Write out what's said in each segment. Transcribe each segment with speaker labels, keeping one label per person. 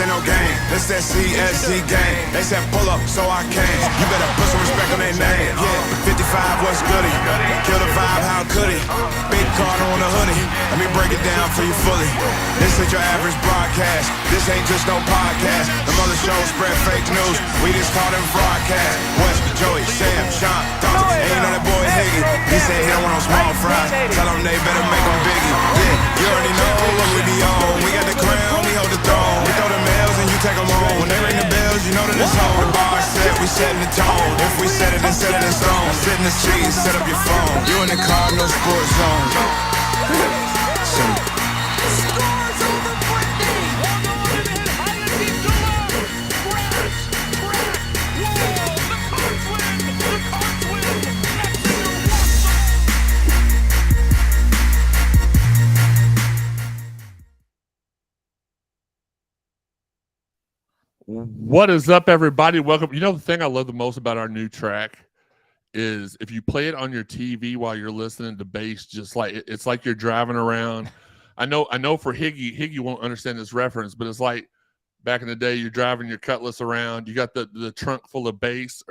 Speaker 1: ain't no game. This that CSZ game. They said pull up, so I came. You better put some respect on their name. Yeah, 55, what's goody? Kill the vibe, how could he? Big Cardinal on the hoodie. Let me break it down for you fully. This ain't your average broadcast. This ain't just no podcast. The mother shows spread fake news. We just call them broadcast. West, Joey, Sam, Shawn, Thompson. Ain't you know that boy Higgy? He said he don't want no small fries. Tell them they better make them biggie. Yeah, you already know what we be on. We got the crown, we hold the throne. We throw the mails and you take them home. When they ring the bells, you know that it's home. The bar set, we setting the tone. If we set it, then set it in stone. Sit in the streets, set up your phone. You in the Cardinal Sportszone.
Speaker 2: What is up, everybody? Welcome. You know, the thing I love the most about our new track is if you play it on your TV while you're listening to bass, just like it's like you're driving around. I know for Higgy won't understand this reference, but it's like back in the day, you're driving your Cutlass around. You got the trunk full of bass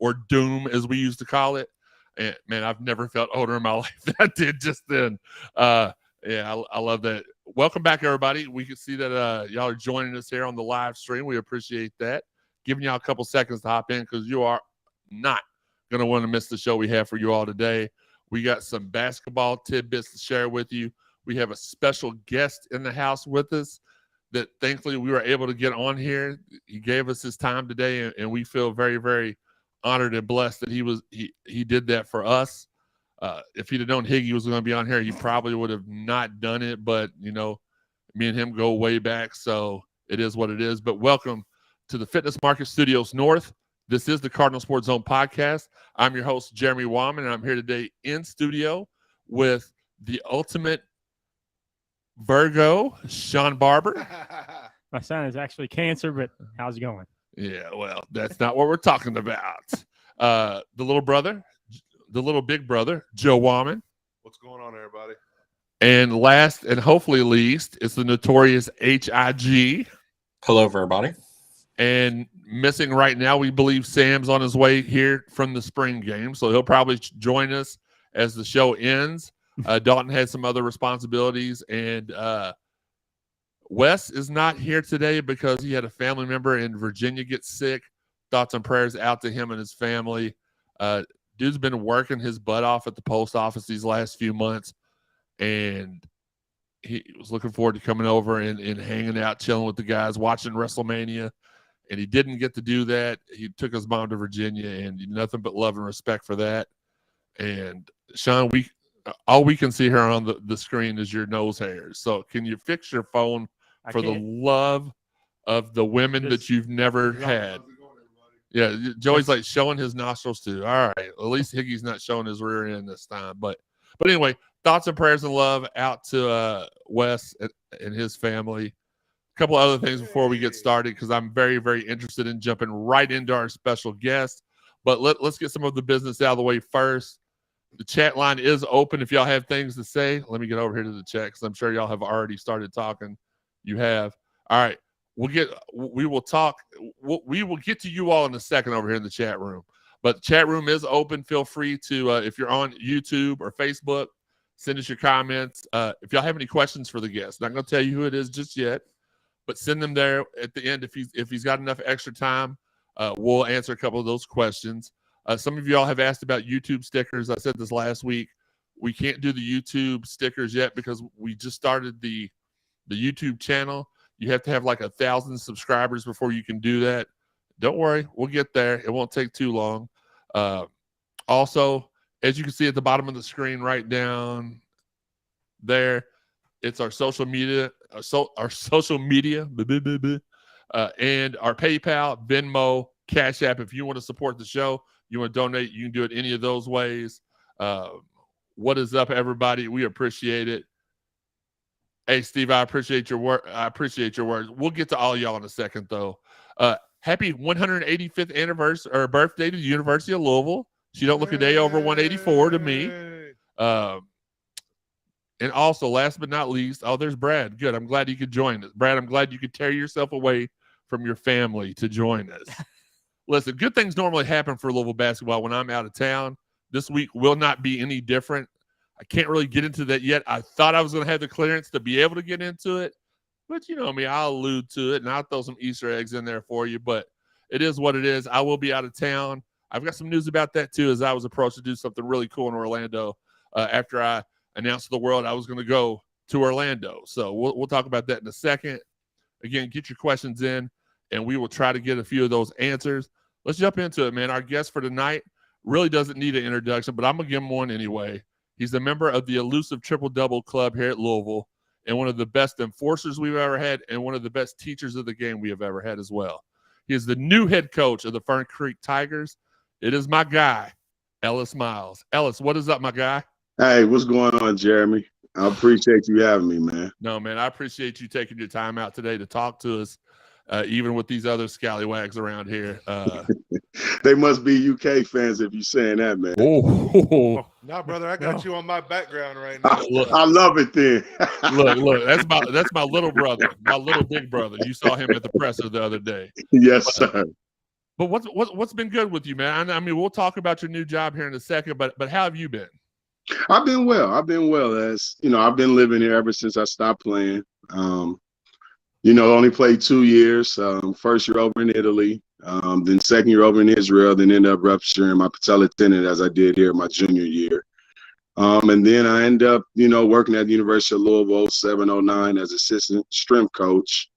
Speaker 2: or doom, as we used to call it. And man, I've never felt older in my life than I did just then. Yeah, I love that. Welcome back, everybody. We can see that y'all are joining us here on the live stream. We appreciate that. Giving y'all a couple seconds to hop in because you are not going to want to miss the show we have for you all today. We got some basketball tidbits to share with you. We have a special guest in the house with us that thankfully we were able to get on here. He gave us his time today, and we feel very, very honored and blessed that he did that for us. If he'd have known Higgy was going to be on here, he probably would have not done it. But, you know, me and him go way back, so it is what it is. But welcome to the Fitness Market Studios North. This is the Cardinal Sportszone Podcast. I'm your host, Jeremy Wagner, and I'm here today in studio with the ultimate Virgo, Shawn Barber.
Speaker 3: My son is actually Cancer, but how's it going?
Speaker 2: Yeah, well, that's not what we're talking about. The little brother, the little big brother, Joe Wagner.
Speaker 4: What's going on, everybody?
Speaker 2: And last and hopefully least, it's the notorious Higgy.
Speaker 5: Hello, everybody.
Speaker 2: And missing right now, we believe Sam's on his way here from the spring game, so he'll probably join us as the show ends. Dalton had some other responsibilities, and Wes is not here today because he had a family member in Virginia get sick. Thoughts and prayers out to him and his family. Dude's been working his butt off at the post office these last few months, and he was looking forward to coming over and hanging out, chilling with the guys, watching WrestleMania, and he didn't get to do that. He took his mom to Virginia, and nothing but love and respect for that. And, Shawn, all we can see here on the screen is your nose hairs. So can you fix your phone for the love of the women that you've never had? Yeah, Joey's like showing his nostrils too. All right, at least Higgy's not showing his rear end this time. But anyway, thoughts and prayers and love out to Wes and his family. A couple other things before we get started because I'm very, very interested in jumping right into our special guest. But let's get some of the business out of the way first. The chat line is open if y'all have things to say. Let me get over here to the chat because I'm sure y'all have already started talking. You have. All right. We will talk. We will get to you all in a second over here in the chat room. But the chat room is open. Feel free to, if you're on YouTube or Facebook, send us your comments. If y'all have any questions for the guest, not going to tell you who it is just yet, but send them there at the end. If he's got enough extra time, we'll answer a couple of those questions. Some of y'all have asked about YouTube stickers. I said this last week. We can't do the YouTube stickers yet because we just started the YouTube channel. You have to have like 1,000 subscribers before you can do that. Don't worry, we'll get there. It won't take too long. Also, as you can see at the bottom of the screen right down there, it's our social media, and our PayPal, Venmo, Cash App. If you want to support the show, you want to donate, you can do it any of those ways. What is up, everybody? We appreciate it. Hey, Steve, I appreciate your work. I appreciate your words. We'll get to all y'all in a second, though. Happy 185th anniversary or birthday to the University of Louisville. She don't look a day over 184 to me. And also, last but not least, there's Brad. Good. I'm glad you could join us. Brad, I'm glad you could tear yourself away from your family to join us. Listen, good things normally happen for Louisville basketball when I'm out of town. This week will not be any different. I can't really get into that yet. I thought I was going to have the clearance to be able to get into it. But you know me, I'll allude to it, and I'll throw some Easter eggs in there for you. But it is what it is. I will be out of town. I've got some news about that, too, as I was approached to do something really cool in Orlando after I announced to the world I was going to go to Orlando. So we'll talk about that in a second. Again, get your questions in, and we will try to get a few of those answers. Let's jump into it, man. Our guest for tonight really doesn't need an introduction, but I'm going to give him one anyway. He's a member of the elusive Triple-Double Club here at Louisville and one of the best enforcers we've ever had and one of the best teachers of the game we have ever had as well. He is the new head coach of the Fern Creek Tigers. It is my guy, Ellis Myles. Ellis, what is up, my guy?
Speaker 4: Hey, what's going on, Jeremy? I appreciate you having me, man.
Speaker 2: No, man, I appreciate you taking your time out today to talk to us, even with these other scallywags around here.
Speaker 4: They must be UK fans if you're saying that, man.
Speaker 2: Oh,
Speaker 5: no, brother, I got you on my background right now.
Speaker 4: I love it then.
Speaker 2: look, that's my little brother, my little big brother. You saw him at the presser the other day.
Speaker 4: Yes, sir.
Speaker 2: But what's been good with you, man? I mean, we'll talk about your new job here in a second, but how have you been?
Speaker 4: I've been well. As you know, I've been living here ever since I stopped playing. Only played 2 years. First year over in Italy, then second year over in Israel, then ended up rupturing my patella tendon as I did here my junior year. And then I ended up, working at the University of Louisville 0709 as assistant strength coach,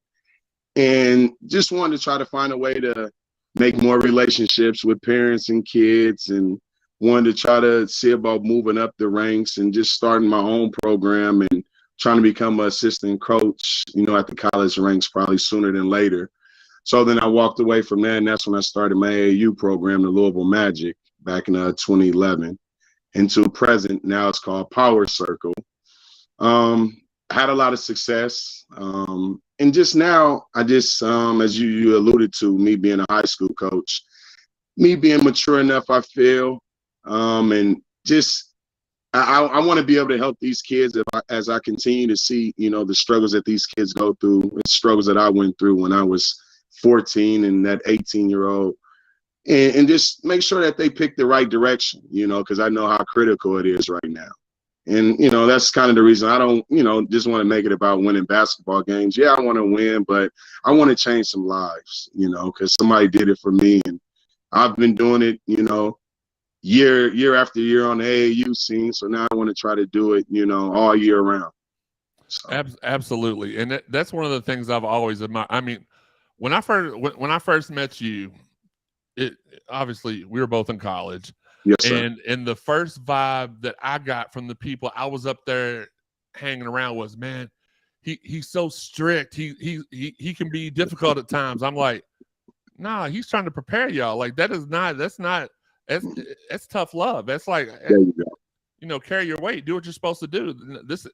Speaker 4: and just wanted to try to find a way to make more relationships with parents and kids, and wanted to try to see about moving up the ranks and just starting my own program and trying to become an assistant coach, at the college ranks probably sooner than later. So then I walked away from that, and that's when I started my AAU program, the Louisville Magic, back in 2011. Until present, now it's called Power Circle. Had a lot of success. And just now, as you alluded to, me being a high school coach, me being mature enough, I feel, and just I want to be able to help these kids as I continue to see, the struggles that these kids go through, the struggles that I went through when I was 14 and that 18-year-old, and just make sure that they pick the right direction, because I know how critical it is right now. And, that's kind of the reason I don't, just want to make it about winning basketball games. Yeah, I want to win, but I want to change some lives, because somebody did it for me. And I've been doing it, year after year on the AAU scene. So now I want to try to do it, all year round. So.
Speaker 2: Absolutely. And that's one of the things I've always admired. I mean, when I first met you, obviously we were both in college.
Speaker 4: Yes, sir.
Speaker 2: And the first vibe that I got from the people I was up there hanging around was, man, he's so strict. He can be difficult at times. I'm like, nah, he's trying to prepare y'all. Like that's tough love. That's like,
Speaker 4: there you go.
Speaker 2: Carry your weight, do what you're supposed to do. This,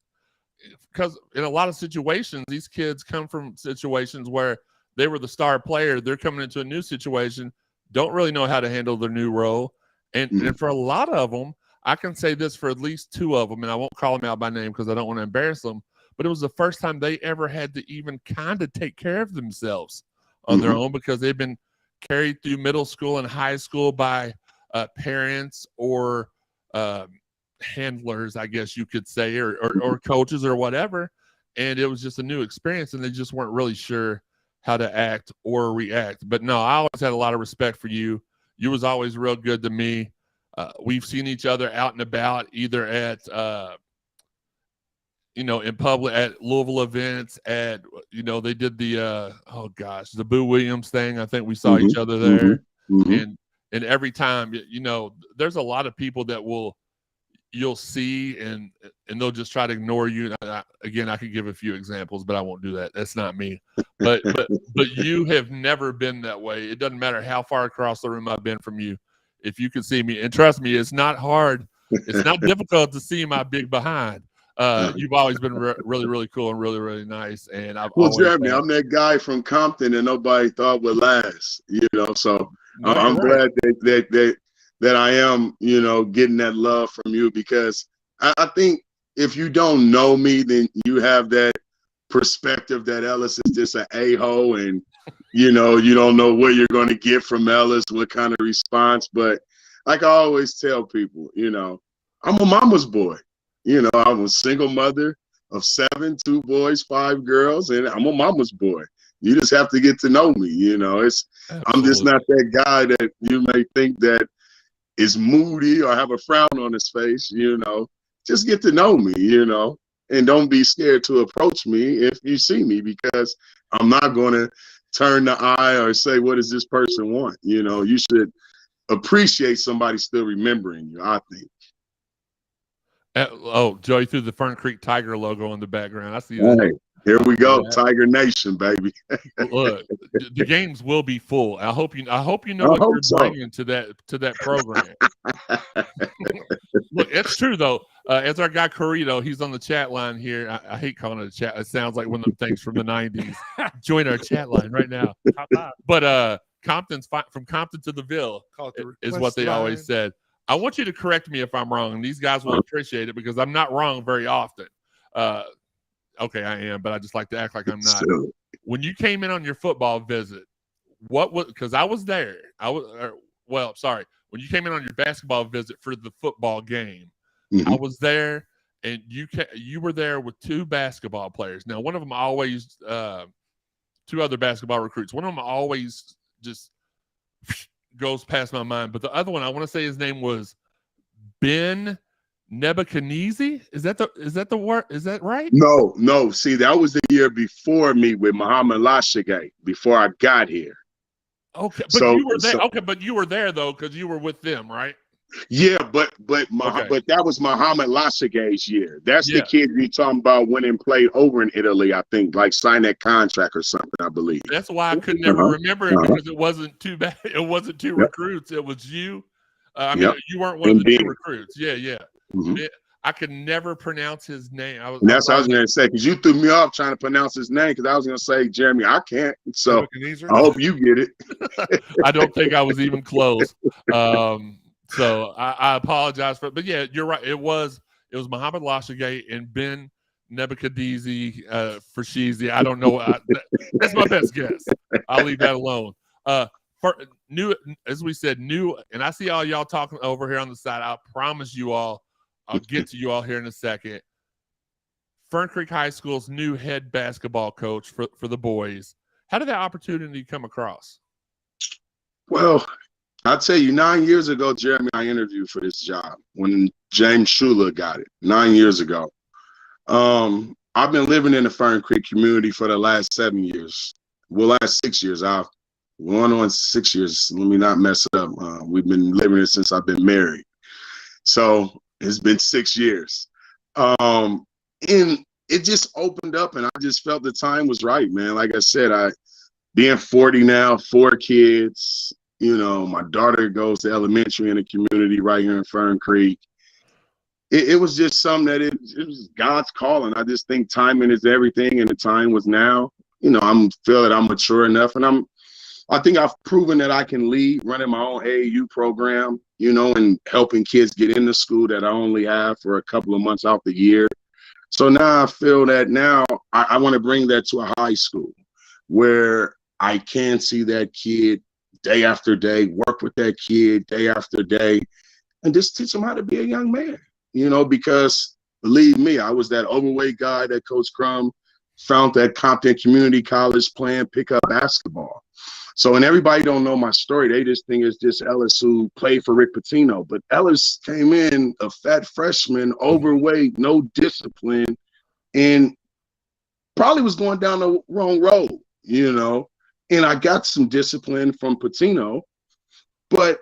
Speaker 2: because in a lot of situations, these kids come from situations where they were the star player. They're coming into a new situation, don't really know how to handle their new role. And for a lot of them, I can say this for at least 2 of them, and I won't call them out by name because I don't want to embarrass them, but it was the first time they ever had to even kind of take care of themselves on their own, because they've been carried through middle school and high school by parents or handlers, I guess you could say, or coaches or whatever. And it was just a new experience, and they just weren't really sure how to act or react. But no, I always had a lot of respect for you. You was always real good to me. We've seen each other out and about, either at, in public, at Louisville events, at, they did the, the Boo Williams thing. I think we saw each other there. And every time, there's a lot of people that you'll see and they'll just try to ignore you. Again, I could give a few examples, but I won't do that. That's not me. But you have never been that way. It doesn't matter how far across the room I've been from you. If you can see me, and trust me, it's not hard. It's not difficult to see my big behind. You've always been really, really cool and really, really nice. And
Speaker 4: Jeremy, I'm that guy from Compton that nobody thought would last. So
Speaker 2: no,
Speaker 4: I'm glad that I am, getting that love from you, because I think if you don't know me, then you have that perspective that Ellis is just an a-hole, and you don't know what you're going to get from Ellis, what kind of response. But like I always tell people, I'm a mama's boy. I'm a single mother of 7, 2 boys, 5 girls, and I'm a mama's boy. You just have to get to know me. I'm just not that guy that you may think that is moody or have a frown on his face. Just get to know me, and don't be scared to approach me if you see me, because I'm not going to turn the eye or say, what does this person want? You should appreciate somebody still remembering you, I think.
Speaker 2: Joey threw the Fern Creek Tiger logo in the background. I see that.
Speaker 4: Hey, here we go, Tiger Nation, baby.
Speaker 2: Look, the games will be full. I hope you know what you're bringing to that program. Look, it's true though. As our guy Corrito, he's on the chat line here. I hate calling it a chat. It sounds like one of them things from the 90s. Join our chat line right now. But Compton's from Compton to the Ville is what they always said. I want you to correct me if I'm wrong, and these guys will appreciate it because I'm not wrong very often. Okay, I am, but I just like to act like I'm not. When you came in on your football visit, because I was there. When you came in on your basketball visit for the football game, I was there, and you were there with 2 basketball players. Now, one of them always 2 other basketball recruits. One of them always just goes past my mind, but the other one, I want to say his name was Ben Nebuchadnezzar. Is that the word? Is that right?
Speaker 4: No. See, that was the year before me with Muhammad Lashagay, before I got here.
Speaker 2: Okay, but you were there. But you were there though, because you were with them, right?
Speaker 4: Yeah, but that was Muhammad Lashagay's year. That's the kid you're talking about went and played over in Italy, I think, like signed that contract or something, I believe.
Speaker 2: That's why I could never remember it, because it wasn't too bad. It wasn't 2 recruits. It was you. You weren't one of the 2 recruits. Yeah. Mm-hmm. I could never pronounce his name.
Speaker 4: That's what I was going to say, because you threw me off trying to pronounce his name, because I was going to say, Jeremy, I can't. So I hope you get it.
Speaker 2: I don't think I was even close. So I apologize for it. But yeah, you're right. It was Muhammad Lashagay and Ben Nebuchadnezzar for Sheezy. I don't know. That's my best guess. I'll leave that alone. As we said, and I see all y'all talking over here on the side. I promise you all, I'll get to you all here in a second. Fern Creek High School's new head basketball coach for the boys. How did that opportunity come across?
Speaker 4: Well, I'll tell you, 9 years ago, Jeremy, I interviewed for this job when James Shula got it 9 years ago. I've been living in the Fern Creek community for the last 7 years. Well, last 6 years. I've gone on 6 years. Let me not mess it up. We've been living here since I've been married. So it's been 6 years. And it just opened up, and I just felt the time was right, man. Like I said, being 40 now, 4 kids. My daughter goes to elementary in the community right here in Fern Creek. It was just something that it was God's calling. I just think timing is everything, and the time was now. I feel that I'm mature enough, and I think I've proven that I can lead, running my own AAU program, and helping kids get into school that I only have for a couple of months out the year. So now I feel that now I want to bring that to a high school where I can see that kid day after day, work with that kid day after day, and just teach them how to be a young man, because believe me, I was that overweight guy that Coach Crum found at Compton Community College playing pickup basketball. So, and everybody don't know my story. They just think it's just Ellis who played for Rick Pitino. But Ellis came in a fat freshman, overweight, no discipline, and probably was going down the wrong road, And I got some discipline from Pitino. But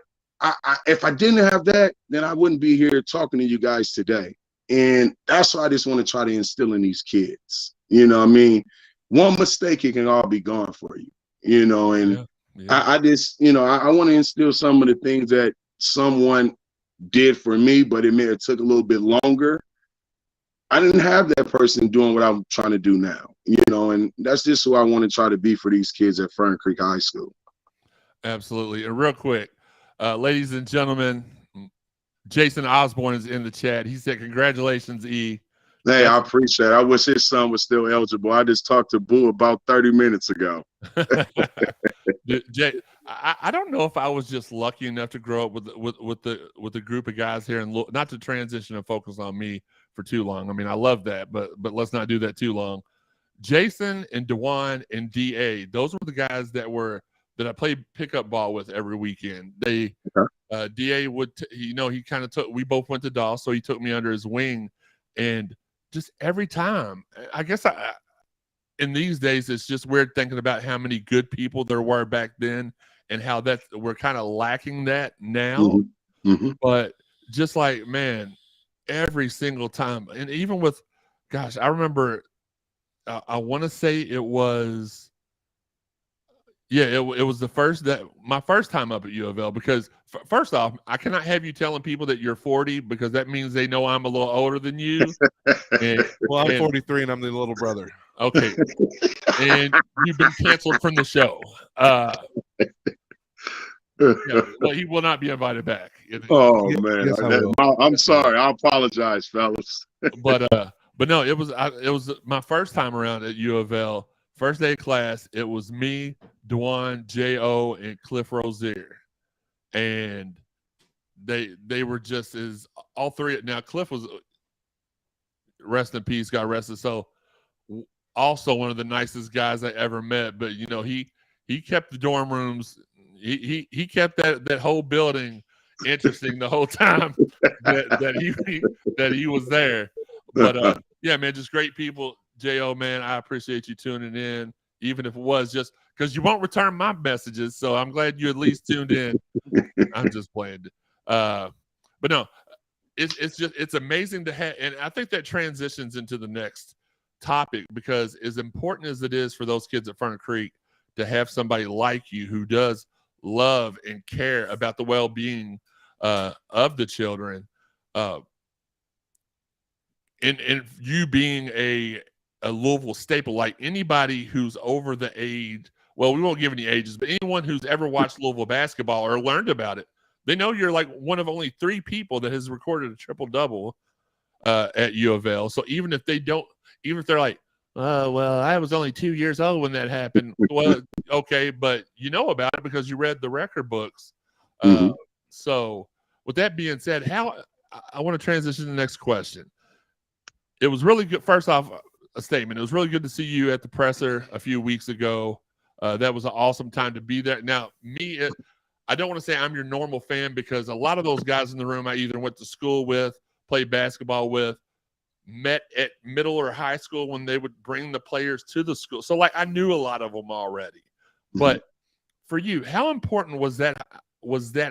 Speaker 4: if I didn't have that, then I wouldn't be here talking to you guys today. And that's why I just want to try to instill in these kids. One mistake, it can all be gone for you. And I just, I want to instill some of the things that someone did for me, but it may have took a little bit longer. I didn't have that person doing what I'm trying to do now, and that's just who I want to try to be for these kids at Fern Creek High School.
Speaker 2: Absolutely. And real quick, ladies and gentlemen, Jason Osborne is in the chat. He said, congratulations, E.
Speaker 4: Hey, I appreciate it. I wish his son was still eligible. I just talked to Boo about 30 minutes ago.
Speaker 2: Jay, I don't know if I was just lucky enough to grow up with the group of guys here, and not to transition and focus on me for too long. I mean, I love that, but let's not do that too long. Jason and DeJuan and DA, those were the guys that I played pickup ball with every weekend. DA would, he kind of we both went to Dawes, so he took me under his wing, and just every time, I guess in these days, it's just weird thinking about how many good people there were back then and how we're kind of lacking that now.
Speaker 4: Mm-hmm.
Speaker 2: But just like, man, every single time, and even with, gosh, I remember, I want to say it was, it was my first time up at U of L, because first off, I cannot have you telling people that you're 40, because that means they know I'm a little older than you.
Speaker 5: Well, I'm 43 and I'm the little brother.
Speaker 2: Okay. And you've been canceled from the show. Well, he will not be invited back.
Speaker 4: Oh, man.
Speaker 5: Yes,
Speaker 4: I'm sorry. I apologize, fellas.
Speaker 2: But no, it was my first time around at U of L. First day of class, it was me, DeJuan, J.O., and Cliff Rozier. And they were just all three. Now, Cliff was, rest in peace, got arrested. So, also one of the nicest guys I ever met. But, he kept the dorm rooms, he kept that whole building interesting the whole time that he was there. But, yeah, man, just great people. J.O., man, I appreciate you tuning in, even if it was just because you won't return my messages. So I'm glad you at least tuned in. I'm just playing. But no, it's amazing to have. And I think that transitions into the next topic, because as important as it is for those kids at Fern Creek to have somebody like you who does love and care about the well-being of the children, and you being a Louisville staple, like anybody who's over the age, well, we won't give any ages, but anyone who's ever watched Louisville basketball or learned about it, they know you're like one of only 3 people that has recorded a triple-double at U of L. So even if they're like, oh, well, I was only 2 years old when that happened. Well, okay, but you know about it because you read the record books. So with that being said, I want to transition to the next question. It was really good. First off, a statement. It was really good to see you at the presser a few weeks ago. That was an awesome time to be there. Now, I don't want to say I'm your normal fan, because a lot of those guys in the room I either went to school with, played basketball with, met at middle or high school when they would bring the players to the school. So, like, I knew a lot of them already. But for you, how important was that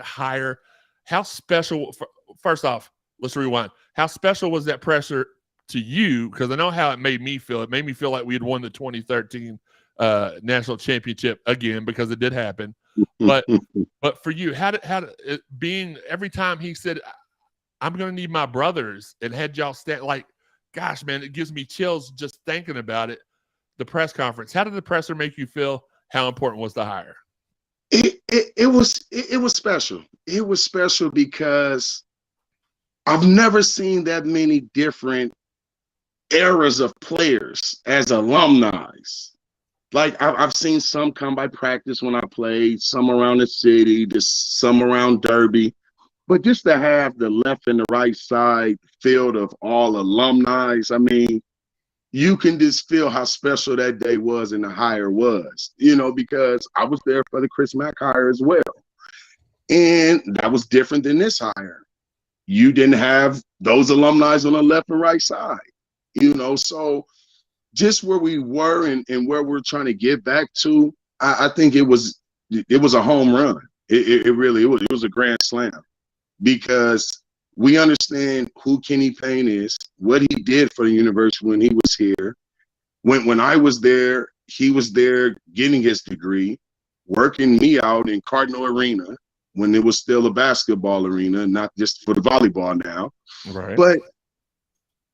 Speaker 2: hire? How special? First off, let's rewind. How special was that pressure to you? Because I know how it made me feel. It made me feel like we had won the 2013 national championship again, because it did happen. But for you, how did it being every time he said, I'm going to need my brothers, and had y'all stand, like, gosh, man, it gives me chills just thinking about it. The press conference. How did the presser make you feel? How important was the hire?
Speaker 4: It was special. It was special because I've never seen that many different eras of players as alumni. Like, I've seen some come by practice when I played, some around the city, just some around Derby. But just to have the left and the right side field of all alumni, I mean, you can just feel how special that day was and the hire was, because I was there for the Chris Mack hire as well. And that was different than this hire. You didn't have those alumni on the left and right side, so just where we were and where we're trying to get back to, I think it was a home run. It really was a grand slam, because we understand who Kenny Payne is, what he did for the university when he was here. When I was there, he was there getting his degree, working me out in Cardinal Arena when it was still a basketball arena, not just for the volleyball now.
Speaker 2: Right.
Speaker 4: But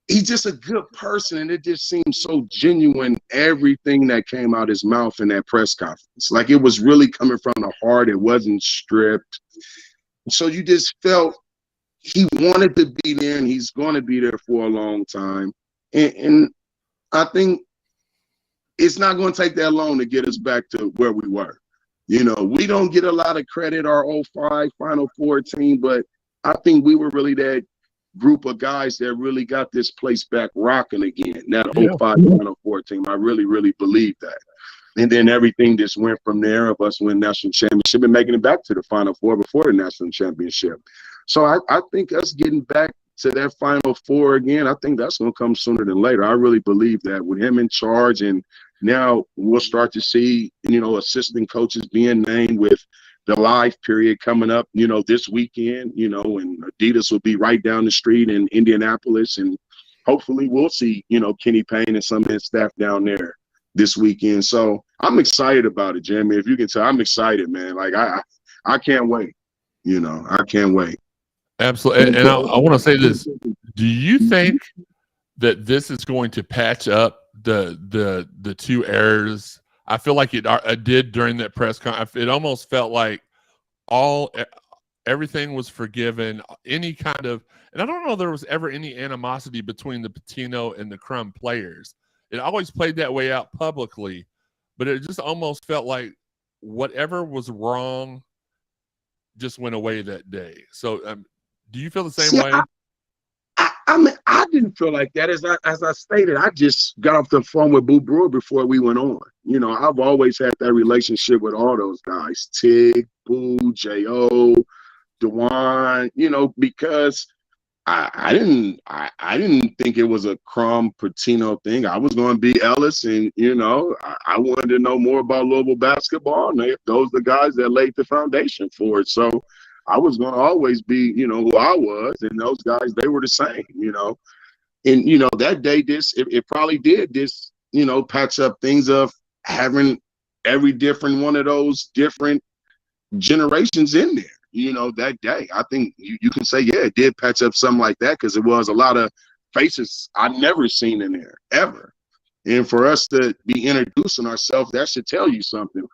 Speaker 4: he's just a good person, and it just seemed so genuine, everything that came out his mouth in that press conference. Like, it was really coming from the heart. It wasn't stripped. So you just felt he wanted to be there, and he's going to be there for a long time. And I think it's not going to take that long to get us back to where we were. You know, we don't get a lot of credit, our 05 Final Four team, but I think we were really that group of guys that really got this place back rocking again. That 05 Final Four team, I really, really believe that. And then everything just went from there of us winning national championship and making it back to the Final Four before the national championship. So I think us getting back to that Final Four again, I think that's going to come sooner than later. I really believe that with him in charge, and now we'll start to see, you know, assistant coaches being named with the live period coming up, you know, this weekend, you know, and Adidas will be right down the street in Indianapolis. And hopefully we'll see, you know, Kenny Payne and some of his staff down there this weekend. So I'm excited about it, Jeremy. If you can tell, I'm excited, man. Like I can't wait. You know, I can't wait.
Speaker 2: Absolutely. And I want to say this. Do you think that this is going to patch up the two errors? I feel like it did during that press conference. It almost felt like everything was forgiven. Any kind of, and I don't know if there was ever any animosity between the Pitino and the Crum players. It always played that way out publicly, but it just almost felt like whatever was wrong just went away that day. So do you feel the same way?
Speaker 4: I mean, I didn't feel like that. As I stated, I just got off the phone with Boo Brewer before we went on. You know, I've always had that relationship with all those guys, Tig, Boo, J.O., DeJuan, you know, because I didn't think it was a Crum Pitino thing. I was going to be Ellis, and, you know, I wanted to know more about Louisville basketball, and those are the guys that laid the foundation for it. So I was going to always be, you know, who I was, and those guys, they were the same, you know. And, you know, that day, it probably did this, you know, patch up things of having every different one of those different generations in there, you know, that day. I think you can say, yeah, it did patch up something like that, because it was a lot of faces I've never seen in there, ever. And for us to be introducing ourselves, that should tell you something.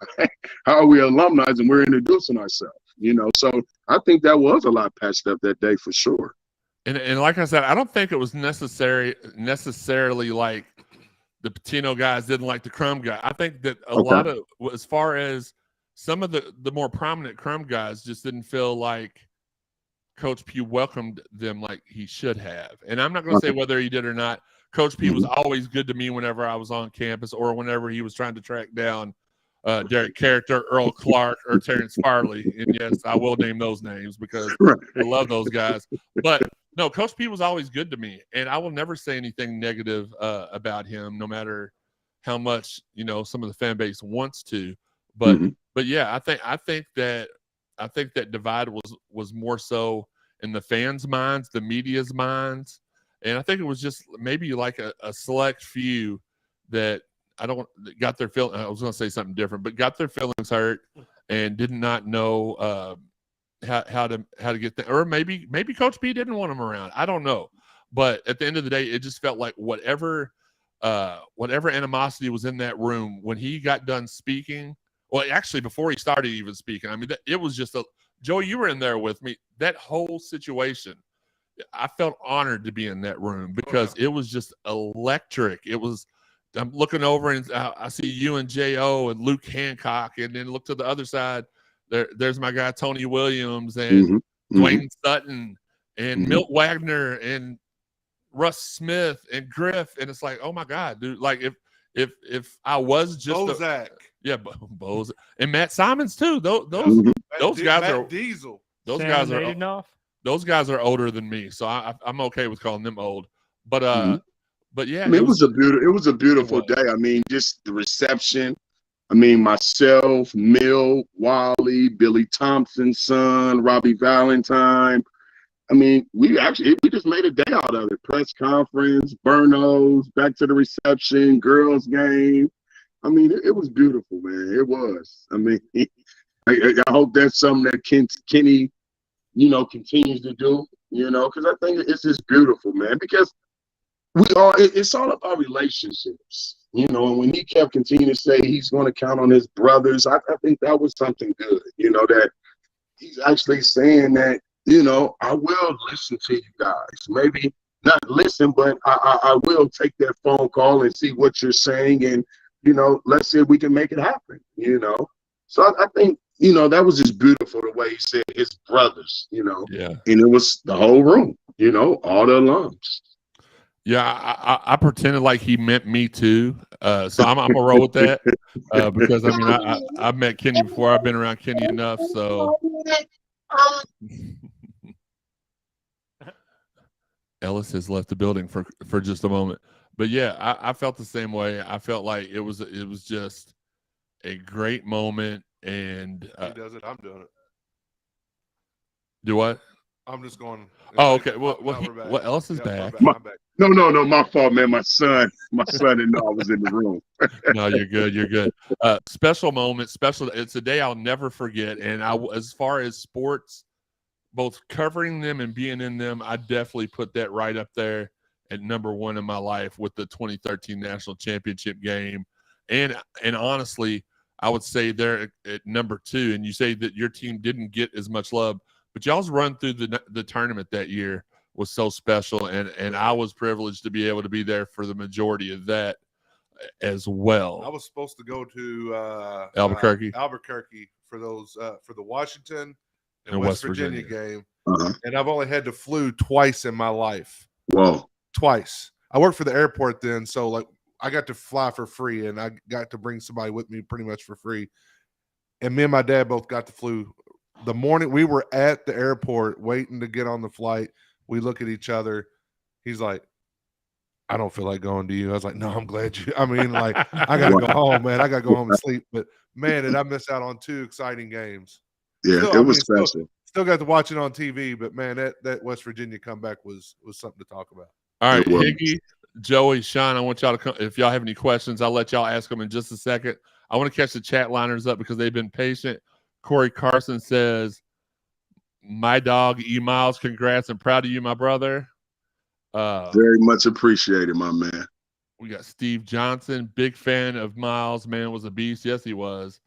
Speaker 4: How are we alumni and we're introducing ourselves? You know, so I think that was a lot patched up that day for sure.
Speaker 2: And like I said, I don't think it was necessarily like the Pitino guys didn't like the Crum guy. I think that a lot of, as far as some of the more prominent Crum guys, just didn't feel like Coach P welcomed them like he should have. And I'm not going to say whether he did or not. Coach P was always good to me whenever I was on campus or whenever he was trying to track down Derek Character, Earl Clark, or Terrence Farley. And yes, I will name those names because I love those guys. But no, Coach P was always good to me, and I will never say anything negative about him, no matter how much, you know, some of the fan base wants to. But but yeah, I think that divide was more so in the fans' minds, the media's minds, and I think it was just maybe like a select few that got their feelings. I was going to say something different, but got their feelings hurt and did not know how to get there. Or maybe Coach P didn't want them around. I don't know. But at the end of the day, it just felt like whatever animosity was in that room when he got done speaking. Well, actually, before he started even speaking, I mean, it was just Joey, you were in there with me. That whole situation, I felt honored to be in that room because it was just electric. It was. I'm looking over and I see you and J.O. and Luke Hancock, and then look to the other side. There's my guy Tony Williams and Dwayne Sutton and Milt Wagner and Russ Smith and Griff, and it's like, oh my God, dude! Like if I was just
Speaker 5: Bozak,
Speaker 2: Bozak and Matt Simons too. Those guys are
Speaker 5: Diesel.
Speaker 2: Those guys are older than me, so I'm okay with calling them old. But But yeah,
Speaker 4: I mean, it was a beautiful day. I mean, just the reception. I mean, myself, Mill, Wally, Billy Thompson's son, Robbie Valentine. I mean, we just made a day out of it. Press conference, Burnos, back to the reception, girls game. I mean, it was beautiful, man. It was. I mean, I hope that's something that Kenny, you know, continues to do, you know, because I think it's just beautiful, man, because it's all about relationships, you know, and when he kept continuing to say he's going to count on his brothers, I think that was something good, you know, that he's actually saying that, you know, I will listen to you guys. Maybe not listen, but I will take that phone call and see what you're saying, and let's see if we can make it happen. So I think that was just beautiful the way he said his brothers.
Speaker 2: Yeah.
Speaker 4: And it was the whole room. All the alums.
Speaker 2: Yeah, I pretended like he meant me too. So I'm gonna roll with that because I mean I've met Kenny before. I've been around Kenny enough. So Ellis has left the building for just a moment. But yeah, I felt the same way. I felt like it was just a great moment. And
Speaker 5: he does it. I'm doing it.
Speaker 2: Do what?
Speaker 5: I'm just going.
Speaker 2: Oh, okay. What else is back?
Speaker 5: I'm back.
Speaker 4: No, my fault, man. My son-in-law was in the room.
Speaker 2: No, you're good. You're good. Special moment. It's a day I'll never forget. And as far as sports, both covering them and being in them, I definitely put that right up there at number one in my life with the 2013 national championship game. And honestly, I would say they're at number two. And you say that your team didn't get as much love, but y'all's run through the tournament that year was so special, and I was privileged to be able to be there for the majority of that as well.
Speaker 5: I was supposed to go to
Speaker 2: Albuquerque
Speaker 5: for those for the Washington and
Speaker 2: West
Speaker 5: West Virginia game,
Speaker 4: Uh-huh.
Speaker 5: and I've only had to flew twice in my life.
Speaker 4: Whoa.
Speaker 5: Twice. I worked for the airport then, so like I got to fly for free, and I got to bring somebody with me pretty much for free. And me and my dad both got the flu. The morning we were at the airport waiting to get on the flight, we look at each other. He's like, I don't feel like going to you. I was like, no, I'm glad you. I mean, like, I got to go home, man. I got to go home and sleep. But, man, did I miss out on two exciting games.
Speaker 4: Yeah, it was special.
Speaker 5: Still got to watch it on TV, but, man, that West Virginia comeback was something to talk about.
Speaker 2: All right, Higgy, Joey, Shawn, I want y'all to come. If y'all have any questions, I'll let y'all ask them in just a second. I want to catch the chat liners up because they've been patient. Corey Carson says, my dog, Myles, congrats and proud of you, my brother.
Speaker 4: Very much appreciated, my man.
Speaker 2: We got Steve Johnson, big fan of Myles. Man was a beast. Yes, he was.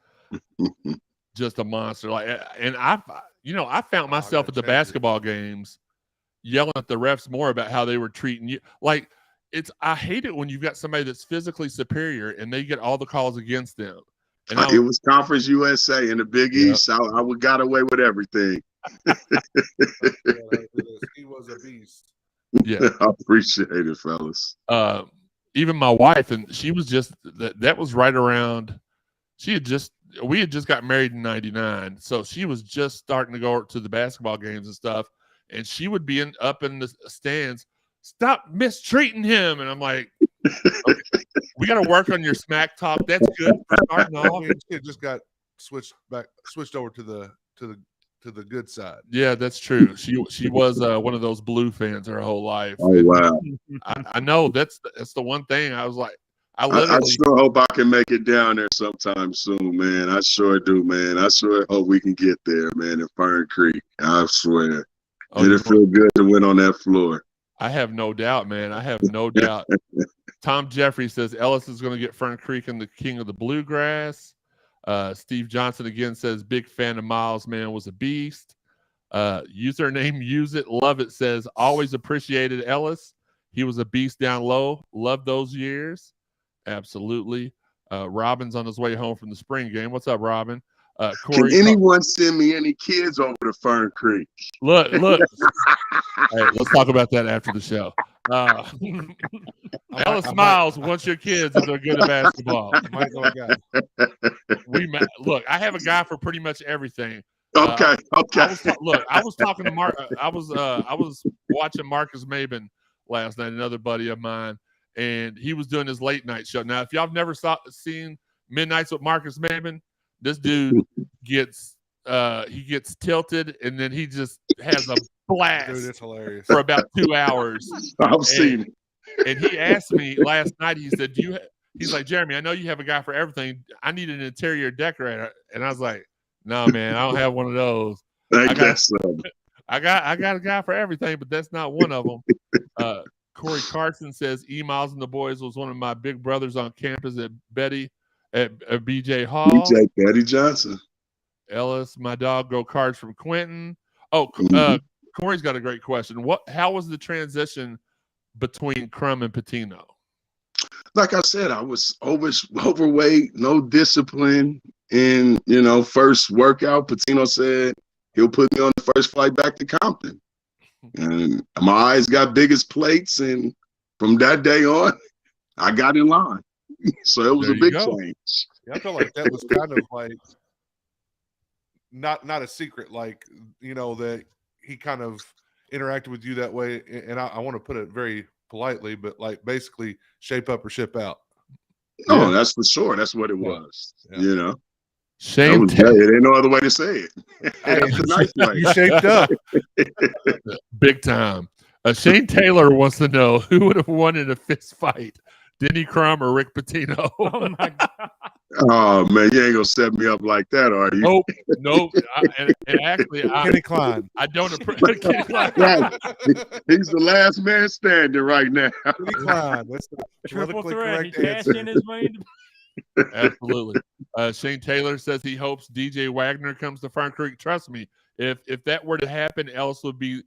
Speaker 2: Just a monster. And I found myself at the basketball games yelling at the refs more about how they were treating you. Like, I hate it when you've got somebody that's physically superior and they get all the calls against them. And
Speaker 4: it was Conference USA in the Big East. I got away with everything.
Speaker 5: He was a beast.
Speaker 2: Yeah,
Speaker 4: I appreciate it, fellas.
Speaker 2: Even my wife, and she was just that was right around. We had just got married in '99, so she was just starting to go to the basketball games and stuff. And she would be up in the stands. Stop mistreating him, and I'm like, okay, we got to work on your smack talk. That's good for starting off.
Speaker 5: She just got switched over to the good side.
Speaker 2: Yeah, that's true. She was one of those Blue fans her whole life.
Speaker 4: Oh wow!
Speaker 2: I know that's the one thing I was like. I
Speaker 4: sure hope I can make it down there sometime soon, man. I sure do, man. I sure hope we can get there, man. In Fern Creek, I swear. It'll feel good to win on that floor.
Speaker 2: I have no doubt, man. I have no doubt. Tom Jeffrey says Ellis is going to get Fern Creek and the king of the bluegrass. Steve Johnson again says big fan of Myles, man, was a beast. Username Use It Love It says always appreciated Ellis. He was a beast down low. Loved those years. Absolutely. Robin's on his way home from the spring game. What's up, Robin? Corey,
Speaker 4: can anyone send me any kids over to Fern Creek?
Speaker 2: Look. Hey, let's talk about that after the show. Ellis Myles wants your kids if they're good at basketball. Look, I have a guy for pretty much everything.
Speaker 4: Okay.
Speaker 2: I was talking to Mark. I was watching Marcus Maben last night, another buddy of mine, and he was doing his late night show. Now, if y'all have never seen Midnights with Marcus Maben, this dude gets tilted and then he just has a blast.
Speaker 5: Dude, it's hilarious.
Speaker 2: For about 2 hours.
Speaker 4: I've seen it.
Speaker 2: And he asked me last night, he said, he's like, Jeremy, I know you have a guy for everything. I need an interior decorator. And I was like, no, man, I don't have one of those.
Speaker 4: I guess so.
Speaker 2: I got a guy for everything, but that's not one of them. Corey Carson says Myles and the boys was one of my big brothers on campus at BJ Hall.
Speaker 4: BJ Betty Johnson.
Speaker 2: Ellis, my dog, go cards from Quentin. Corey's got a great question. How was the transition between Crum and Pitino?
Speaker 4: Like I said, I was overweight, no discipline. And, first workout, Pitino said he'll put me on the first flight back to Compton. And my eyes got big as plates. And from that day on, I got in line. So it was a big change.
Speaker 5: Yeah, I feel like that was kind of like not a secret, like, that he kind of interacted with you that way. And I want to put it very politely, but like basically shape up or ship out.
Speaker 4: No, that's for sure. That's what it was.
Speaker 5: Yeah.
Speaker 2: Shane,
Speaker 4: there ain't no other way to say it. That's a nice way.
Speaker 5: You shaped up.
Speaker 2: Big time. Shane Taylor wants to know who would have won in a fist fight, Denny Crum or Rick Pitino?
Speaker 3: Oh my God.
Speaker 4: Oh man, you ain't gonna set me up like that, are you?
Speaker 2: Nope. And actually,
Speaker 5: Kenny Klein.
Speaker 2: I don't appreciate Kenny Klein.
Speaker 4: Right. He's the last man standing right now.
Speaker 5: Kenny Klein. That's the
Speaker 3: Triple
Speaker 5: politically
Speaker 3: threat. He
Speaker 5: correct
Speaker 3: cashed
Speaker 5: answer.
Speaker 3: in his money.
Speaker 2: Absolutely. Shane Taylor says he hopes DJ Wagner comes to Fern Creek. Trust me, if that were to happen, Ellis would be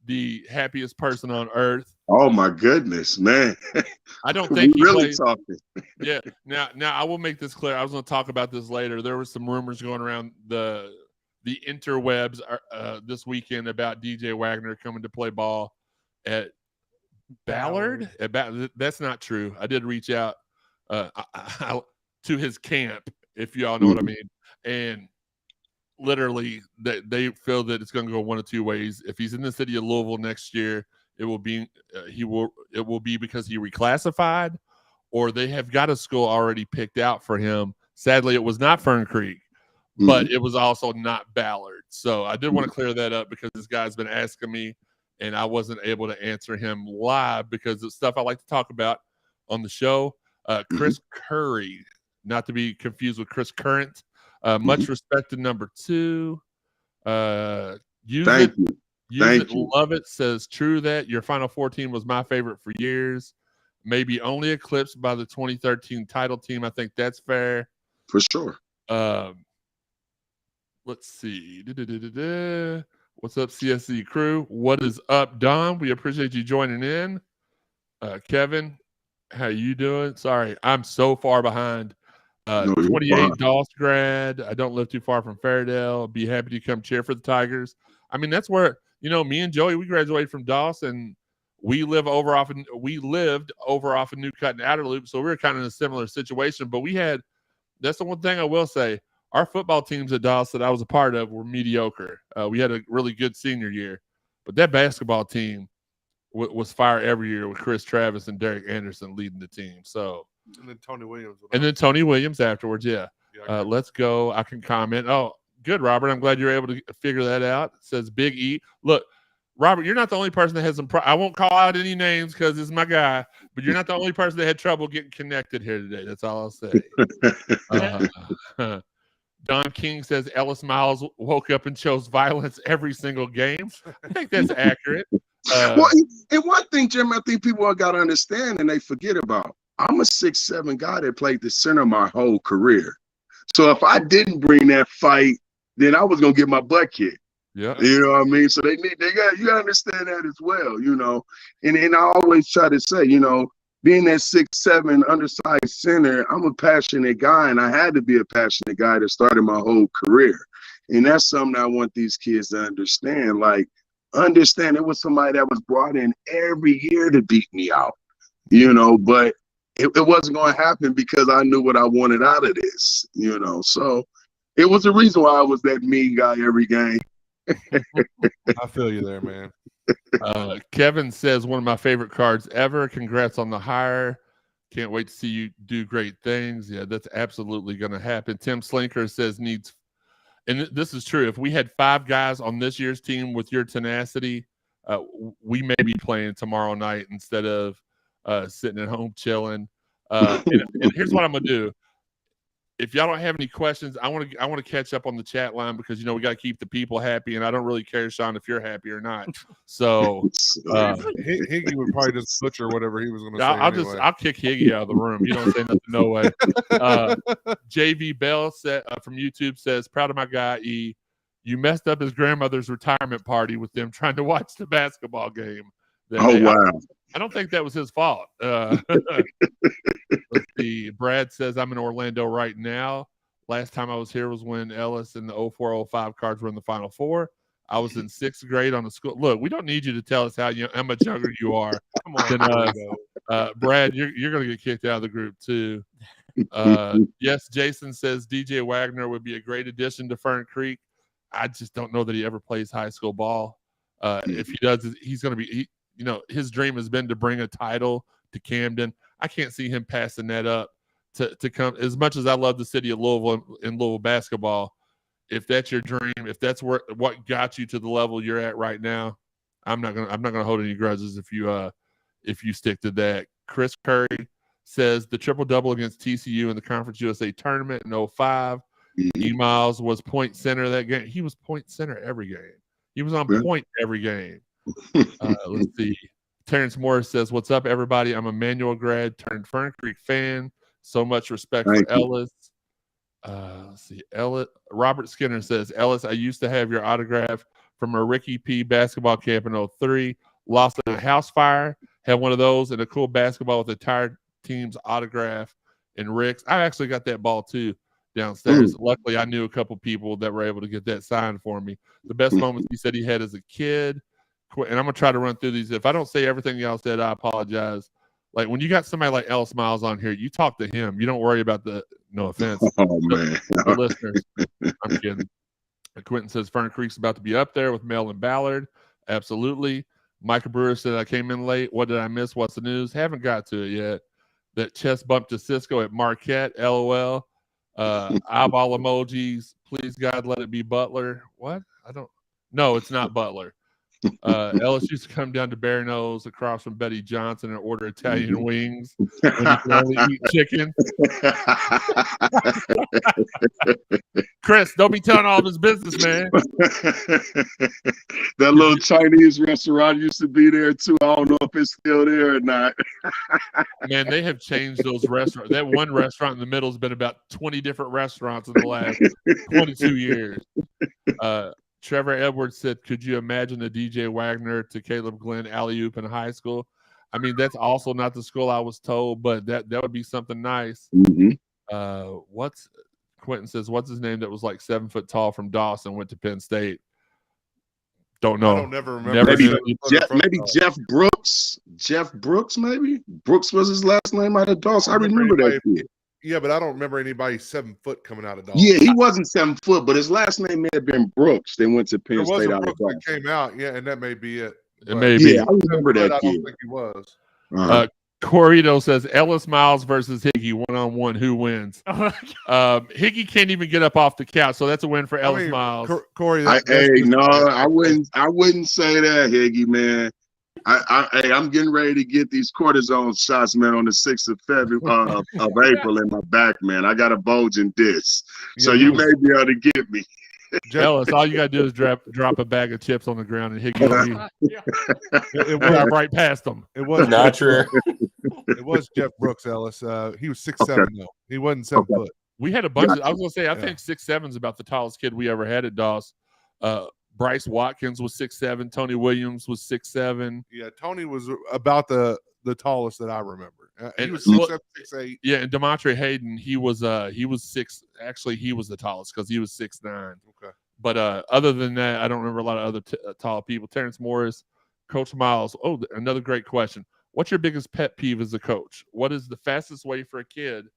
Speaker 2: the happiest person on earth.
Speaker 4: Oh my goodness, man!
Speaker 2: I don't think he
Speaker 4: really
Speaker 2: plays.
Speaker 4: talking.
Speaker 2: Yeah. Now I will make this clear. I was going to talk about this later. There were some rumors going around the interwebs this weekend about DJ Wagner coming to play ball at Ballard. That's not true. I did reach out to his camp, if y'all know what I mean, and literally they feel that it's going to go one of two ways. If he's in the city of Louisville next year, it will be because he reclassified, or they have got a school already picked out for him. Sadly, it was not Fern Creek, but it was also not Ballard. So I did want to clear that up because this guy's been asking me, and I wasn't able to answer him live because it's stuff I like to talk about on the show. Chris Curry, not to be confused with Chris Current. Much respect to number 2.
Speaker 4: Thank you.
Speaker 2: Love it. Says true that your Final Four team was my favorite for years. Maybe only eclipsed by the 2013 title team. I think that's fair.
Speaker 4: For sure.
Speaker 2: Let's see. What's up, CSZ crew? What is up, Don? We appreciate you joining in. Kevin, how you doing? Sorry, I'm so far behind. 28 Doss grad. I don't live too far from Fairdale. Be happy to come cheer for the Tigers. I mean, that's where, me and Joey, we graduated from Doss, and we lived over off of New Cut and Outer Loop, so we were kind of in a similar situation. But that's the one thing I will say, our football teams at Doss that I was a part of were mediocre. We had a really good senior year, but that basketball team was fire every year with Chris Travis and Derek Anderson leading the team. So,
Speaker 5: and then Tony Williams.
Speaker 2: Tony Williams afterwards, yeah. Let's go. I can comment. Oh, good, Robert. I'm glad you're able to figure that out. It says Big E. Look, Robert, you're not the only person that has some I won't call out any names because it's my guy, but you're not the only person that had trouble getting connected here today. That's all I'll say. Don King says Ellis Myles woke up and chose violence every single game. I think that's accurate.
Speaker 4: Well, and one thing, Jim, I think people got to understand and they forget about. I'm a 6'7" guy that played the center my whole career. So if I didn't bring that fight, then I was gonna get my butt kicked.
Speaker 2: Yeah.
Speaker 4: You know what I mean? So you gotta understand that as well, And I always try to say, being that 6'7" undersized center, I'm a passionate guy, and I had to be a passionate guy that started my whole career. And that's something I want these kids to understand. Like, understand it was somebody that was brought in every year to beat me out, but it wasn't going to happen because I knew what I wanted out of this, So it was the reason why I was that mean guy every game.
Speaker 5: I feel you there, man.
Speaker 2: Kevin says one of my favorite cards ever. Congrats on the hire. Can't wait to see you do great things. Yeah, that's absolutely going to happen. Tim Slinker says and this is true. If we had 5 guys on this year's team with your tenacity, we may be playing tomorrow night instead of sitting at home chilling. And here's what I'm gonna do. If y'all don't have any questions, I want to catch up on the chat line because we got to keep the people happy, and I don't really care, Shawn, if you're happy or not. So
Speaker 5: Higgy would probably just butcher whatever he was going to say.
Speaker 2: I'll kick Higgy out of the room. You don't say nothing, no way. JV Bell from YouTube says, proud of my guy E. You messed up his grandmother's retirement party with them trying to watch the basketball game.
Speaker 4: Wow.
Speaker 2: I don't think that was his fault. Let's see. Brad says, I'm in Orlando right now. Last time I was here was when Ellis and the 04-05 Cards were in the Final Four. I was in 6th grade on the school. Look, we don't need you to tell us how much younger you are. Come on, Brad, you're going to get kicked out of the group too. Yes, Jason says DJ Wagner would be a great addition to Fern Creek. I just don't know that he ever plays high school ball. If he does, he's going to be. His dream has been to bring a title to Camden. I can't see him passing that up to come. As much as I love the city of Louisville and Louisville basketball, if that's your dream, if that's what got you to the level you're at right now, I'm not gonna hold any grudges if you stick to that. Chris Curry says the triple-double against TCU in the Conference USA tournament in 05. Myles was point center that game. He was point center every game. He was on point every game. Let's see. Terrence Morris says, what's up, everybody? I'm a Manual grad turned Fern Creek fan. So much respect for Ellis. Let's see. Robert Skinner says, Ellis, I used to have your autograph from a Ricky P basketball camp in 03. Lost in a house fire. Had one of those and a cool basketball with the entire team's autograph and Rick's. I actually got that ball too downstairs. Luckily, I knew a couple people that were able to get that signed for me. The best moments he said he had as a kid. And I'm going to try to run through these. If I don't say everything y'all said, I apologize. Like when you got somebody like Ellis Myles on here, you talk to him. You don't worry about no offense. The listeners. I'm kidding. Quentin says Fern Creek's about to be up there with Mel and Ballard. Absolutely. Micah Brewer said, I came in late. What did I miss? What's the news? Haven't got to it yet. That chest bump to Cisco at Marquette. LOL. Eyeball emojis. Please, God, let it be Butler. What? No, it's not Butler. Ellis used to come down to Bear Nose across from Betty Johnson and order Italian wings when you can only eat chicken. Chris, don't be telling all of his business, man.
Speaker 4: That little Chinese restaurant used to be there too. I don't know if it's still there or not.
Speaker 2: Man, they have changed those restaurants. That one restaurant in the middle has been about 20 different restaurants in the last 22 years. Trevor Edwards said, could you imagine a DJ Wagner to Caleb Glenn alley-oop in high school? I mean, that's also not the school I was told, but that would be something nice. Quentin says, what's his name that was like 7 foot tall from Dawson, went to Penn State? Don't know.
Speaker 5: I don't never remember.
Speaker 4: Maybe Jeff Brooks. Jeff Brooks, maybe? Brooks was his last name out of Dawson. I remember that kid.
Speaker 5: Yeah, but I don't remember anybody 7 foot coming out of Dawson.
Speaker 4: Yeah, he wasn't 7 foot, but his last name may have been Brooks. They went to Penn State out of Dawson.
Speaker 5: Came out, yeah, and that may be it.
Speaker 2: It may be.
Speaker 4: Yeah, I remember that
Speaker 5: I
Speaker 4: kid.
Speaker 5: don't think he was.
Speaker 2: Corito says Ellis Myles versus Higgy 1-on-1. Who wins? Higgy can't even get up off the couch, so that's a win for Ellis Myles.
Speaker 5: Corey,
Speaker 4: I wouldn't say that, Higgy, man. I'm getting ready to get these cortisone shots, man, on the 6th of April in my back, man. I got a bulging disc, so you may be able to get me.
Speaker 2: Ellis, all you gotta do is drop a bag of chips on the ground and Higgy will drive right past them.
Speaker 5: It was
Speaker 6: not true.
Speaker 5: It was Jeff Brooks, Ellis. He was 6'7", though. He wasn't 7 foot.
Speaker 2: We had a bunch of. I was gonna say, I think 6'7" is about the tallest kid we ever had at Doss. Bryce Watkins was 6'7". Tony Williams was 6'7".
Speaker 5: Yeah, Tony was about the tallest that I remember. He was 6'7", 6'8".
Speaker 2: Yeah, and Demontre Hayden, he was 6. Actually, he was the tallest because he was 6'9".
Speaker 5: Okay.
Speaker 2: But other than that, I don't remember a lot of other tall people. Terrence Morris, Coach Myles. Oh, another great question. What's your biggest pet peeve as a coach? What is the fastest way for a kid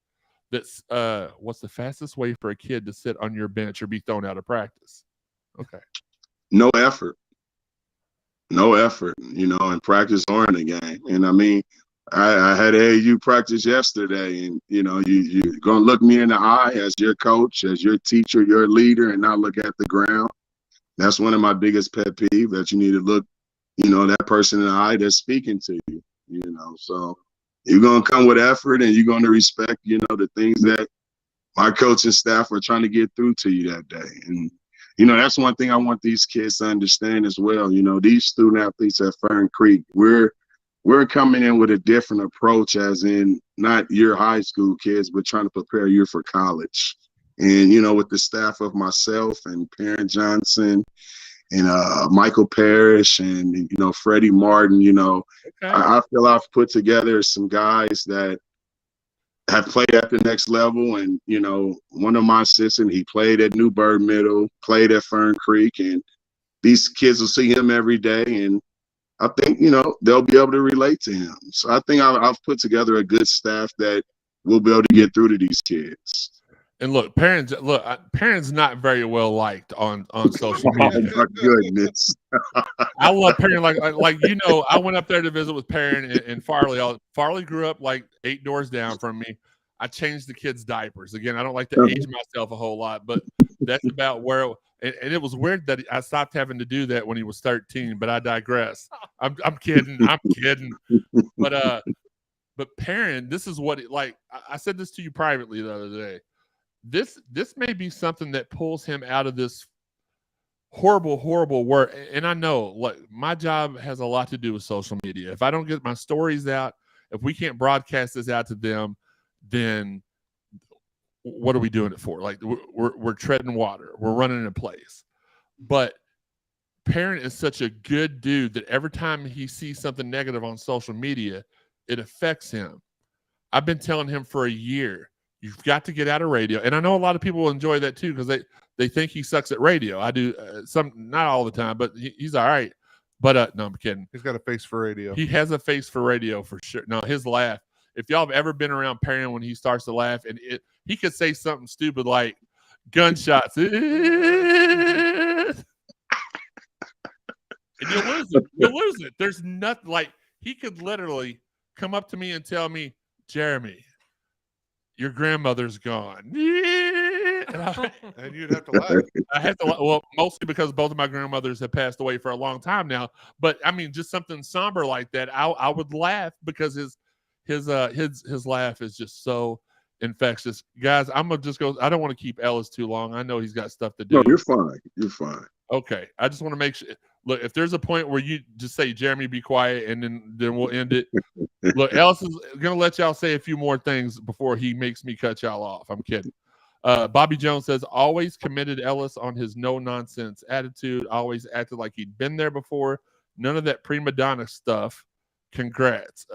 Speaker 2: what's the fastest way for a kid to sit on your bench or be thrown out of practice? Okay.
Speaker 4: No effort, and practice or in the game. And I mean, I had AAU practice yesterday, and you're gonna look me in the eye as your coach, as your teacher, your leader, and not look at the ground. That's one of my biggest pet peeves, that you need to look, that person in the eye that's speaking to you. So you're gonna come with effort, and you're gonna respect, the things that my coaching staff are trying to get through to you that day. And that's one thing I want these kids to understand as well. These student athletes at Fern Creek, we're coming in with a different approach, as in not your high school kids, but trying to prepare you for college. And, with the staff of myself and Parent Johnson Michael Parrish and, you know, Freddie Martin. You know,
Speaker 2: Okay.
Speaker 4: I feel I've put together some guys that have played at the next level. And, you know, one of my assistants, he played at Newburgh Middle, played at Fern Creek, and these kids will see him every day. And I think, you know, they'll be able to relate to him. So I think I've put together a good staff that will be able to get through to these kids.
Speaker 2: And look, Perrin's not very well liked on social media.
Speaker 4: Oh my goodness.
Speaker 2: I love Perrin. Like you know, I went up there to visit with Perrin and Farley. Farley grew up like 8 doors down from me. I changed the kids' diapers. Again, I don't like to age myself a whole lot, but that's about where and it was weird that I stopped having to do that when he was 13, but I digress. I'm kidding. I'm kidding. But Perrin, this is what I said this to you privately the other day. This may be something that pulls him out of this horrible work. And I know, like, my job has a lot to do with social media. If I don't get my stories out, if we can't broadcast this out to them, then what are we doing it for? Like, we're treading water. We're running in place. But Perrin is such a good dude that every time he sees something negative on social media, it affects him. I've been telling him for a year, you've got to get out of radio. And I know a lot of people will enjoy that too, because they think he sucks at radio. I do not all the time, but he's all right. But no, I'm kidding.
Speaker 5: He's got a face for radio.
Speaker 2: He has a face for radio for sure. No, his laugh. If y'all have ever been around Perrin when he starts to laugh, and he could say something stupid like gunshots. And you'll lose it. You'll lose it. There's nothing like he could literally come up to me and tell me, Jeremy, your grandmother's gone.
Speaker 5: And you'd have to laugh.
Speaker 2: I had to, well, mostly because both of my grandmothers have passed away for a long time now. But I mean, just something somber like that, I would laugh because his laugh is just so infectious. Guys, I'm gonna just go. I don't want to keep Ellis too long. I know he's got stuff to do.
Speaker 4: No, you're fine. You're fine.
Speaker 2: Okay, I just want to make sure. Look, if there's a point where you just say, Jeremy, be quiet, and then we'll end it. Look, Ellis is going to let y'all say a few more things before he makes me cut y'all off. I'm kidding. Bobby Jones says, always commended Ellis on his no-nonsense attitude, always acted like he'd been there before. None of that prima donna stuff. Congrats.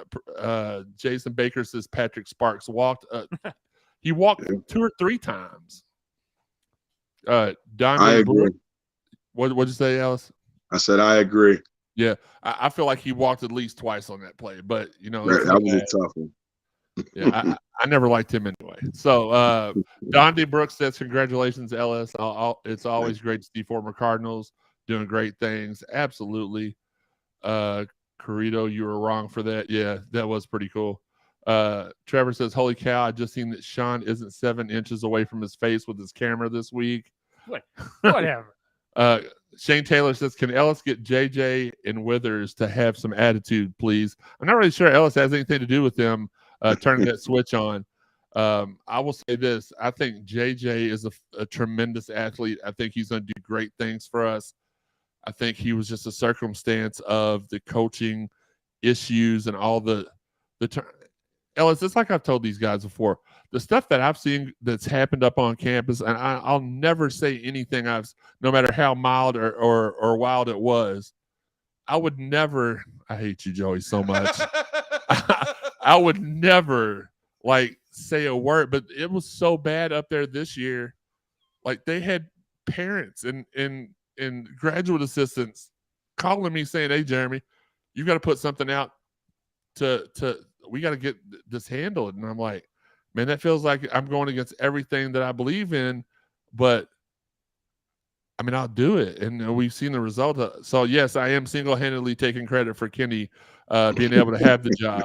Speaker 2: Jason Baker says Patrick Sparks walked. He walked 2 or 3 times.
Speaker 4: I agree.
Speaker 2: What'd you say, Ellis?
Speaker 4: I said I agree.
Speaker 2: Yeah, I feel like he walked at least twice on that play, but you know
Speaker 4: that was a tough one.
Speaker 2: Yeah, I never liked him anyway. So Don D. Brooks says, congratulations, Ellis. It's always great to see former Cardinals doing great things. Absolutely. Corrito, you were wrong for that. Yeah, that was pretty cool. Trevor says, holy cow, I just seen that Shawn isn't 7 inches away from his face with his camera this week.
Speaker 3: Whatever.
Speaker 2: Shane Taylor says, can Ellis get JJ and Withers to have some attitude, please? I'm not really sure Ellis has anything to do with them turning that switch on. I will say this. I think JJ is a tremendous athlete. I think he's going to do great things for us. I think he was just a circumstance of the coaching issues and all the Ellis, it's like I've told these guys before. The stuff that I've seen that's happened up on campus, and I'll never say anything no matter how mild or wild it was. I would never. I hate you, Joey, so much. I would never say a word, but it was so bad up there this year. Like, they had parents and graduate assistants calling me saying, "Hey, Jeremy, you got to put something out we got to get this handled." And I'm like, man, that feels like I'm going against everything that I believe in, but I mean, I'll do it. And we've seen the result. So yes, I am single-handedly taking credit for Kenny being able to have the job.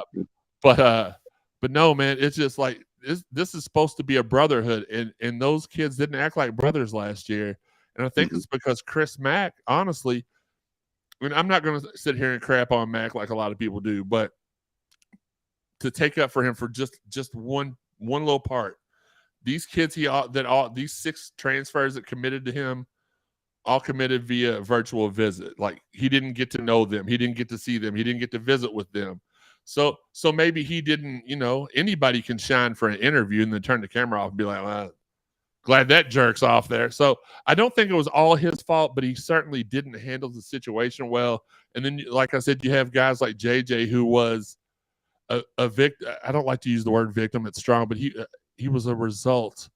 Speaker 2: But no, man, it's just like this is supposed to be a brotherhood, and those kids didn't act like brothers last year. And I think it's because Chris Mack, honestly, I mean, I'm not going to sit here and crap on Mack like a lot of people do, but to take up for him for just one little part, these kids these 6 transfers that committed to him, all committed via virtual visit. Like, he didn't get to know them, he didn't get to see them, he didn't get to visit with them. So maybe he didn't, anybody can shine for an interview and then turn the camera off and be like, well, Glad that jerk's off there. So I don't think it was all his fault, but he certainly didn't handle the situation well. And then, like I said, you have guys like JJ who was a victim. I don't like to use the word victim. It's strong, but he was a result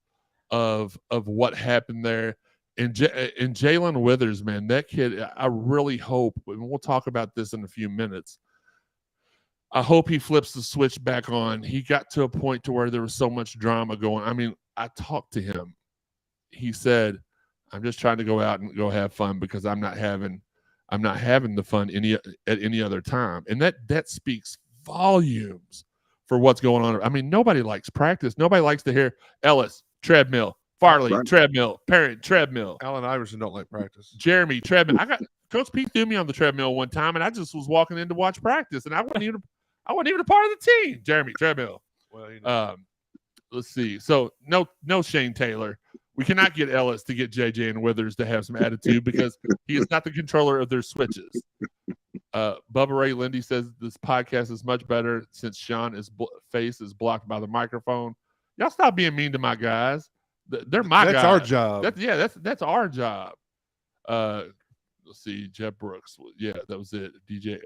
Speaker 2: of what happened there. And Jalen Withers, man, that kid, I really hope, and we'll talk about this in a few minutes, I hope he flips the switch back on. He got to a point to where there was so much drama going. I mean, I talked to him. He said, I'm just trying to go out and go have fun because I'm not having the fun at any other time. And that speaks volumes for what's going on. I mean, nobody likes practice. Nobody likes to hear Ellis, treadmill, Farley, treadmill, Parent, treadmill.
Speaker 5: Allen Iverson don't like practice.
Speaker 2: Jeremy, treadmill. Coach Pete threw me on the treadmill one time, and I just was walking in to watch practice, and I wasn't even a part of the team. Jeremy, treadmill. Well, let's see. So no Shane Taylor. We cannot get Ellis to get JJ and Withers to have some attitude because he is not the controller of their switches. Bubba Ray Lindy says this podcast is much better since Shawn's face is blocked by the microphone. Y'all stop being mean to my guys. They're my guys.
Speaker 5: That's our job.
Speaker 2: That's our job. Let's see. Jeff Brooks. Yeah, that was it. DJ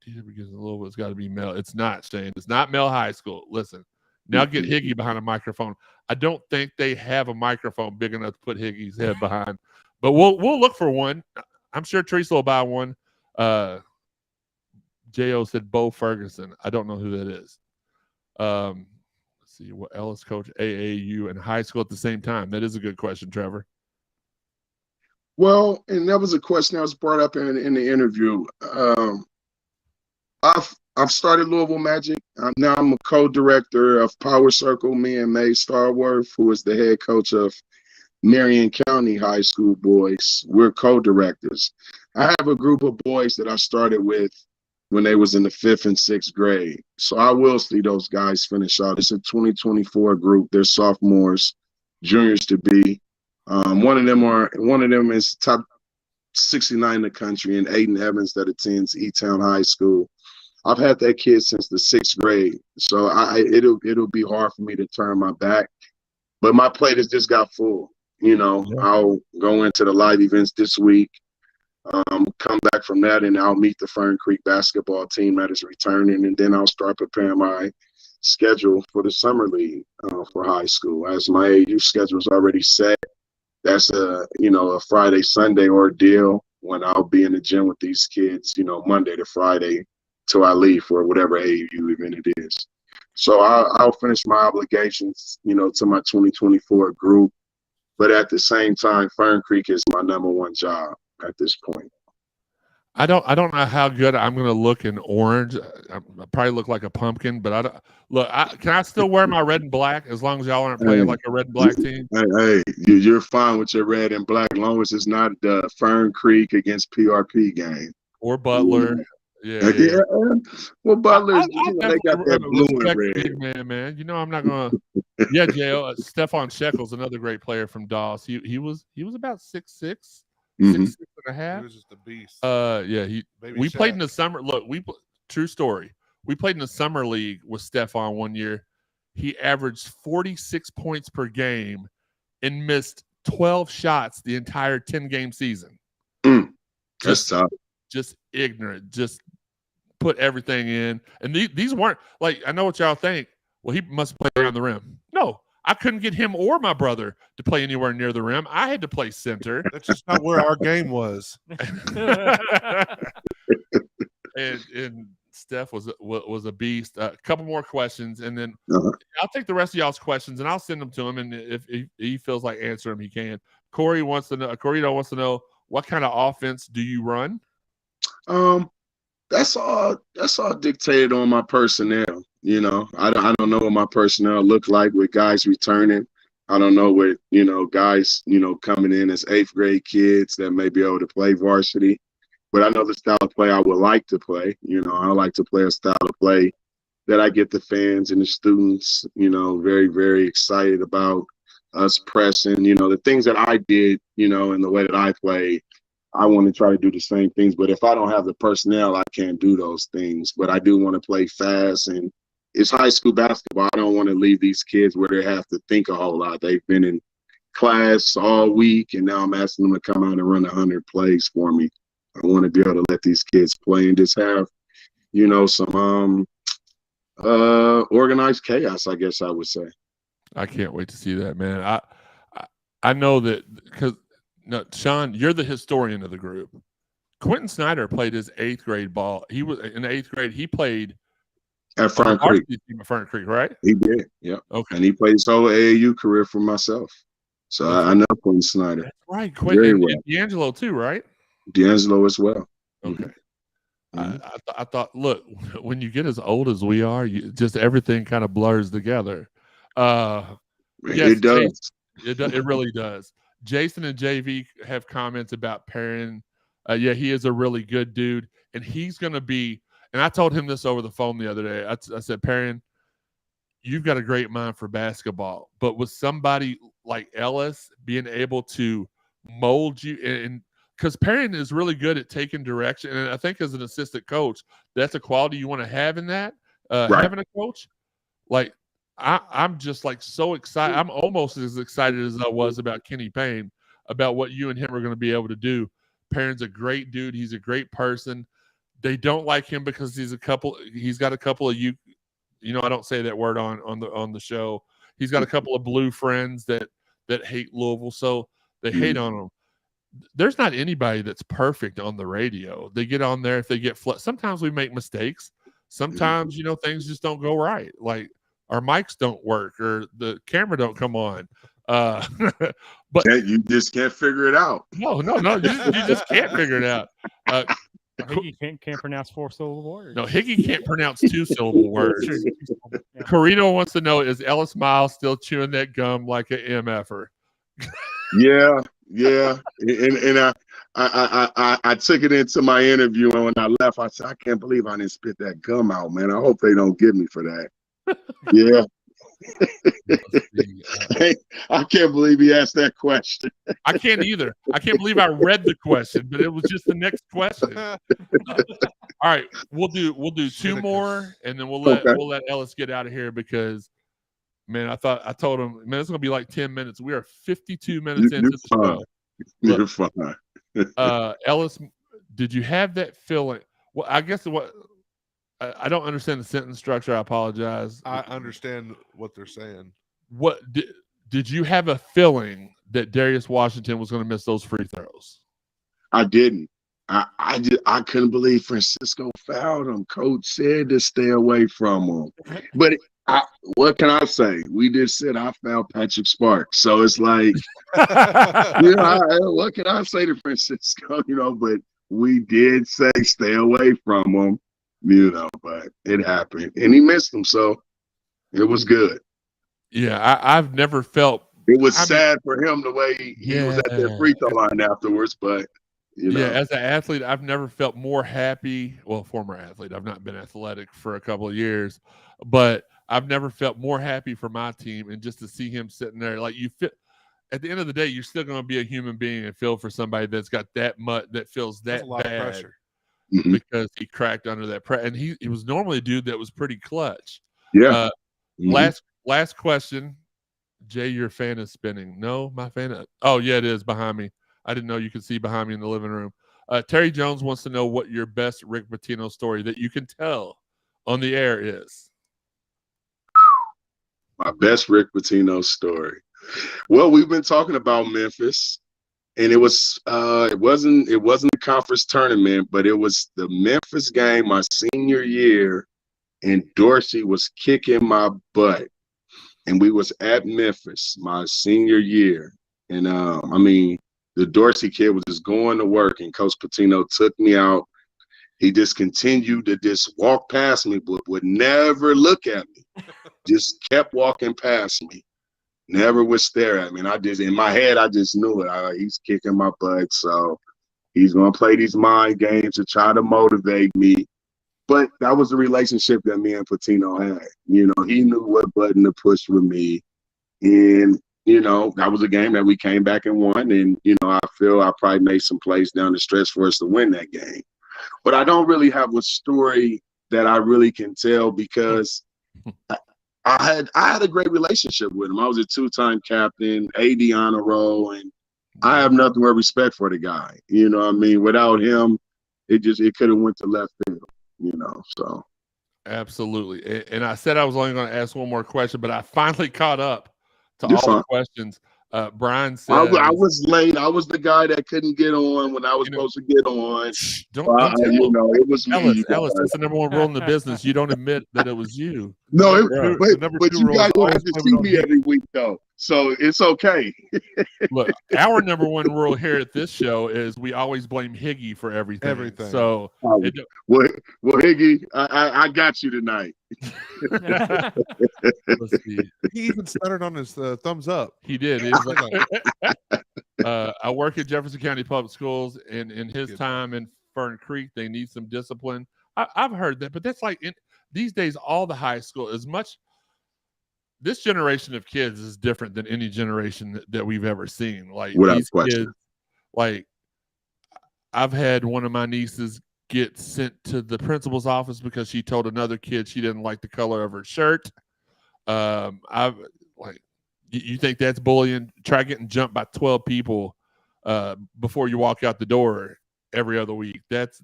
Speaker 2: begins a little bit. It's got to be Mel. It's not, Shane. It's not Mel High School. Listen. Now get Higgy behind a microphone. I don't think they have a microphone big enough to put Higgy's head behind, but we'll look for one. I'm sure Teresa will buy one. Jo said Bo Ferguson. I don't know who that is. Let's see what Ellis coach AAU and high school at the same time. That is a good question, Trevor.
Speaker 4: Well, and that was a question that was brought up in the interview. I've started Louisville Magic. Now I'm a co-director of Power Circle. Me and May Starworth, who is the head coach of Marion County High School boys. We're co-directors. I have a group of boys that I started with when they was in the 5th and 6th grade. So I will see those guys finish out. It's a 2024 group. They're sophomores, juniors to be. One of them is top 69 in the country, and Aiden Evans that attends E-Town High School. I've had that kid since the 6th grade, so it'll be hard for me to turn my back. But my plate has just got full. You know, yeah. I'll go into the live events this week, come back from that, and I'll meet the Fern Creek basketball team that is returning, and then I'll start preparing my schedule for the summer league for high school. As my AU schedule is already set, that's a Friday, Sunday ordeal when I'll be in the gym with these kids, Monday to Friday, till I leave for whatever AAU event it is. So I'll finish my obligations, to my 2024 group. But at the same time, Fern Creek is my number one job at this point.
Speaker 2: I don't know how good I'm going to look in orange. I probably look like a pumpkin, but can I still wear my red and black as long as y'all aren't playing like a red and black team?
Speaker 4: Hey, you're fine with your red and black as long as it's not the Fern Creek against PRP game.
Speaker 2: Or Butler. Yeah.
Speaker 4: Well, Butler, they got that blue and red.
Speaker 2: Man. I'm not gonna. Yeah, J.O. Stephon Shekels, another great player from Doss. He was about 6'6", 6'6" and a half.
Speaker 5: He was just a beast.
Speaker 2: We played in the summer. Look, true story. We played in the summer league with Stephon one year. He averaged 46 points per game and missed 12 shots the entire 10-game season.
Speaker 4: That's tough.
Speaker 2: Just ignorant, just put everything in. And these weren't like, I know what y'all think. Well, he must play around the rum. No, I couldn't get him or my brother to play anywhere near the rim. I had to play center.
Speaker 5: That's just not where our game was.
Speaker 2: and Steph was a beast. A couple more questions, and then I'll take the rest of y'all's questions, and I'll send them to him. And if he feels like answering them, he can. Corey wants to know, what kind of offense do you run?
Speaker 4: That's all dictated on my personnel. I don't know what my personnel look like with guys returning. I don't know what, guys, coming in as 8th grade kids that may be able to play varsity. But I know the style of play I would like to play. I like to play a style of play that I get the fans and the students, very, very excited about us pressing, the things that I did, in the way that I play. I want to try to do the same things, but if I don't have the personnel, I can't do those things. But I do want to play fast, and it's high school basketball. I don't want to leave these kids where they have to think a whole lot. They've been in class all week, and now I'm asking them to come out and run 100 plays for me. I want to be able to let these kids play and just have, some organized chaos, I guess I would say.
Speaker 2: I can't wait to see that, man. I know that because Shawn, you're the historian of the group. Quentin Snyder played his 8th grade ball. He was in the 8th grade. He played
Speaker 4: at Fern Creek.
Speaker 2: At Fern Creek, right?
Speaker 4: He did. Yeah.
Speaker 2: Okay.
Speaker 4: And he played his whole AAU career for myself. So I know Quentin Snyder.
Speaker 2: That's right. Quentin and D'Angelo too, right?
Speaker 4: D'Angelo as well.
Speaker 2: Okay.
Speaker 4: Mm-hmm.
Speaker 2: I thought, look, when you get as old as we are, just everything kind of blurs together. Yes,
Speaker 4: it does.
Speaker 2: It really does. Jason and JV have comments about Perrin. Yeah, he is a really good dude, and he's going to be. And I told him this over the phone the other day. I said, Perrin, you've got a great mind for basketball, but with somebody like Ellis being able to mold you, and because Perrin is really good at taking direction, and I think as an assistant coach, that's a quality you want to have in that. Having a coach, like I'm just like so excited. I'm almost as excited as I was about Kenny Payne, about what you and him are going to be able to do. Perrin's a great dude. He's a great person. They don't like him because he's got a couple of I don't say that word on the show. He's got a couple of blue friends that hate Louisville, so they hate on him. There's not anybody that's perfect on the radio. They get on there if they get sometimes we make mistakes. Sometimes, things just don't go right. Like our mics don't work or the camera don't come on. But
Speaker 4: you just can't figure it out.
Speaker 2: No, you just can't figure it out.
Speaker 3: Higgy can't pronounce 4-syllable words.
Speaker 2: No, Higgy can't pronounce 2-syllable words.
Speaker 3: Yeah.
Speaker 2: Carino wants to know, is Ellis Myles still chewing that gum like an MFer?
Speaker 4: Yeah. And I took it into my interview, and when I left, I said, I can't believe I didn't spit that gum out, man. I hope they don't get me for that. Yeah. I can't believe he asked that question.
Speaker 2: I can't either. I can't believe I read the question, but it was just the next question. All right, we'll do 2 more, and then we'll let Ellis get out of here because, man, I told him, man, it's gonna be like 10 minutes. We are 52 minutes into the show.
Speaker 4: You're fine.
Speaker 2: Ellis, did you have that feeling? Well, I guess I don't understand the sentence structure. I apologize.
Speaker 5: I understand what they're saying.
Speaker 2: What did you have a feeling that Darius Washington was going to miss those free throws?
Speaker 4: I didn't. I couldn't believe Francisco fouled him. Coach said to stay away from him. But what can I say? We just said I fouled Patrick Sparks. So it's like, what can I say to Francisco? But we did say stay away from him. But it happened, and he missed them, so it was good.
Speaker 2: Yeah, I've never felt.
Speaker 4: It was sad for him the way he was at that free throw line afterwards, but
Speaker 2: Yeah, as an athlete, I've never felt more happy. Well, former athlete, I've not been athletic for a couple of years, but I've never felt more happy for my team, and just to see him sitting there, like you feel. At the end of the day, you're still going to be a human being and feel for somebody that's got that that feels that
Speaker 5: lot
Speaker 2: bad.
Speaker 5: of pressure.
Speaker 4: Mm-hmm.
Speaker 2: Because he cracked under that pressure, and he was normally a dude that was pretty clutch.
Speaker 4: Yeah.
Speaker 2: Last question, Jay. Your fan is spinning. No, my fan. Oh yeah, it is behind me. I didn't know you could see behind me in the living room. Terry Jones wants to know what your best Rick Pitino story that you can tell on the air is.
Speaker 4: My best Rick Pitino story. Well, we've been talking about Memphis. And it wasn't a conference tournament, but it was the Memphis game my senior year, and Dorsey was kicking my butt. And we was at Memphis my senior year. And the Dorsey kid was just going to work, and Coach Pitino took me out. He just continued to just walk past me, but would never look at me. Just kept walking past me. Never would stare at me. And in my head, I just knew it. He's kicking my butt. So he's going to play these mind games to try to motivate me. But that was the relationship that me and Pitino had. He knew what button to push with me. And, that was a game that we came back and won. And, I feel I probably made some plays down the stretch for us to win that game. But I don't really have a story that I really can tell because I had a great relationship with him. I was a 2-time captain, AD honor roll, and I have nothing but respect for the guy. You know what I mean? Without him, it could have went to left field, you know, so.
Speaker 2: Absolutely. And I said I was only going to ask one more question, but I finally caught up to
Speaker 4: You're
Speaker 2: all
Speaker 4: fine.
Speaker 2: the questions. Brian said
Speaker 4: I was late. I was the guy that couldn't get on when I was supposed to get on.
Speaker 2: Don't tell
Speaker 4: you know, it was
Speaker 2: Ellis.
Speaker 4: me.
Speaker 2: Ellis, that's the number one rule in the business. You don't admit that it was you.
Speaker 4: No,
Speaker 5: the number
Speaker 4: but
Speaker 5: two
Speaker 4: you
Speaker 5: rule
Speaker 4: guys
Speaker 5: is
Speaker 4: don't
Speaker 5: always
Speaker 4: have to
Speaker 5: blame
Speaker 4: see
Speaker 5: it on
Speaker 4: me
Speaker 5: me.
Speaker 4: every week, though. So it's okay.
Speaker 2: Look, our number one rule here at this show is we always blame Higgy for everything.
Speaker 5: Everything.
Speaker 2: So,
Speaker 4: Well, Higgy, I got you tonight.
Speaker 2: let's see.
Speaker 5: He even stuttered on his thumbs up.
Speaker 2: He did. It was like, I work at Jefferson County Public Schools, and in his time in Fern Creek, they need some discipline. I've heard that, but that's like these days, all the high school, as much. This generation of kids is different than any generation that we've ever seen. Like
Speaker 4: Without
Speaker 2: these
Speaker 4: question.
Speaker 2: kids, like I've had one of my nieces get sent to the principal's office because she told another kid she didn't like the color of her shirt. I've like, you think that's bullying? Try getting jumped by 12 people before you walk out the door every other week. That's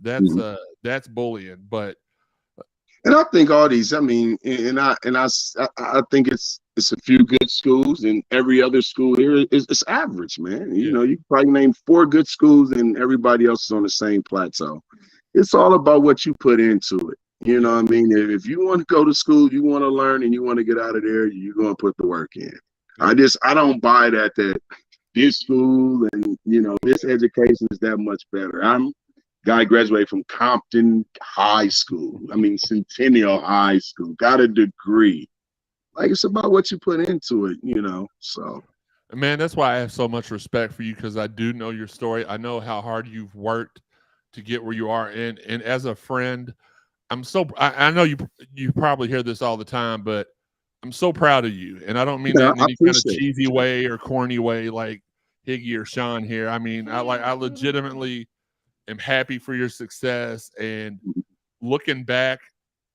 Speaker 2: bullying. But
Speaker 4: And I think all these, I mean, and I think it's a few good schools, and every other school here is average, man. You know, you can probably name 4 good schools, and everybody else is on the same plateau. It's all about what you put into it. You know what I mean? If you want to go to school, you want to learn, and you want to get out of there, you're going to put the work in. I don't buy that this school and, you know, this education is that much better. Guy graduated from Compton High School. I mean, Centennial High School. Got a degree. Like, it's about what you put into it, you know. So,
Speaker 2: man, that's why I have so much respect for you, because I do know your story. I know how hard you've worked to get where you are. And as a friend, I know you probably hear this all the time, but I'm so proud of you. And I don't mean that in any kind of cheesy way or corny way like Higgy or Shawn here. I mean, I legitimately am happy for your success, and looking back,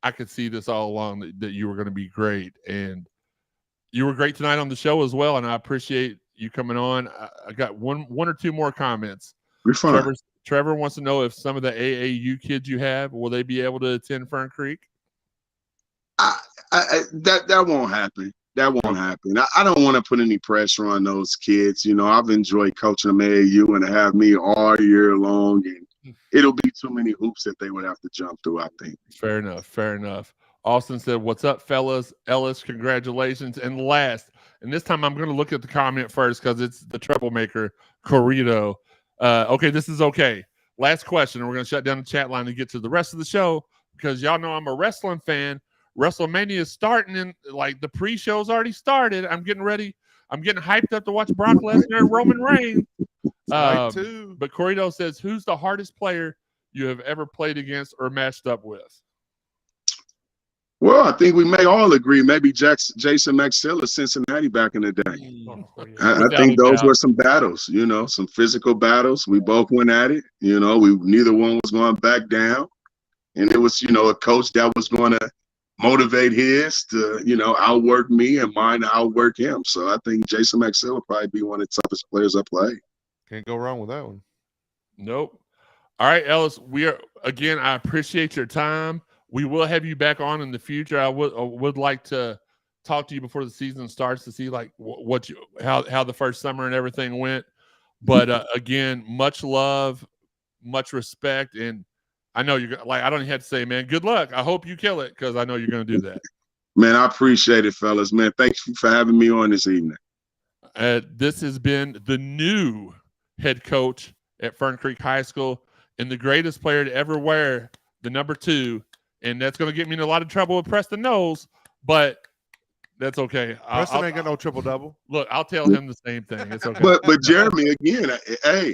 Speaker 2: I could see this all along that you were going to be great, and you were great tonight on the show as well. And I appreciate you coming on. I got one or two more comments.
Speaker 4: You're fine.
Speaker 2: Trevor wants to know if some of the AAU kids you have, will they be able to attend Fern Creek?
Speaker 4: That won't happen. That won't happen. I don't want to put any pressure on those kids. You know, I've enjoyed coaching them AAU, and to have me all year long, and it'll be too many hoops that they would have to jump through, I think.
Speaker 2: Fair enough. Austin said, "What's up, fellas? Ellis, congratulations." And last, and this time I'm going to look at the comment first because it's the troublemaker, Corrido. Okay, this is okay. Last question, and we're going to shut down the chat line and get to the rest of the show, because y'all know I'm a wrestling fan. WrestleMania is starting, and like the pre-show's already started. I'm getting ready. I'm getting hyped up to watch Brock Lesnar and Roman Reigns. But Corrido says, "Who's the hardest player you have ever played against or matched up with?"
Speaker 4: Well, I think we may all agree. Maybe Jason Maxilla, Cincinnati, back in the day. I think those were some battles. You know, some physical battles. We both went at it. You know, neither one was going back down, and it was, you know, a coach that was going to motivate his to, you know, outwork me and mine to outwork him. So I think Jason Maxilla will probably be one of the toughest players I played.
Speaker 5: Can't go wrong with that one.
Speaker 2: Nope. All right, Ellis, I appreciate your time. We will have you back on in the future. I would like to talk to you before the season starts to see like how the first summer and everything went. But again, much love, much respect, and I know you're like, I don't even have to say, man, good luck. I hope you kill it, because I know you're going to do that.
Speaker 4: Man, I appreciate it, fellas. Man, thanks for having me on this evening.
Speaker 2: This has been the new head coach at Fern Creek High School and the greatest player to ever wear the number 2. And that's going to get me in a lot of trouble with Preston Knowles, but that's okay.
Speaker 5: Preston ain't got no triple-double.
Speaker 2: Look, I'll tell him the same thing. It's okay.
Speaker 4: But Jeremy, again,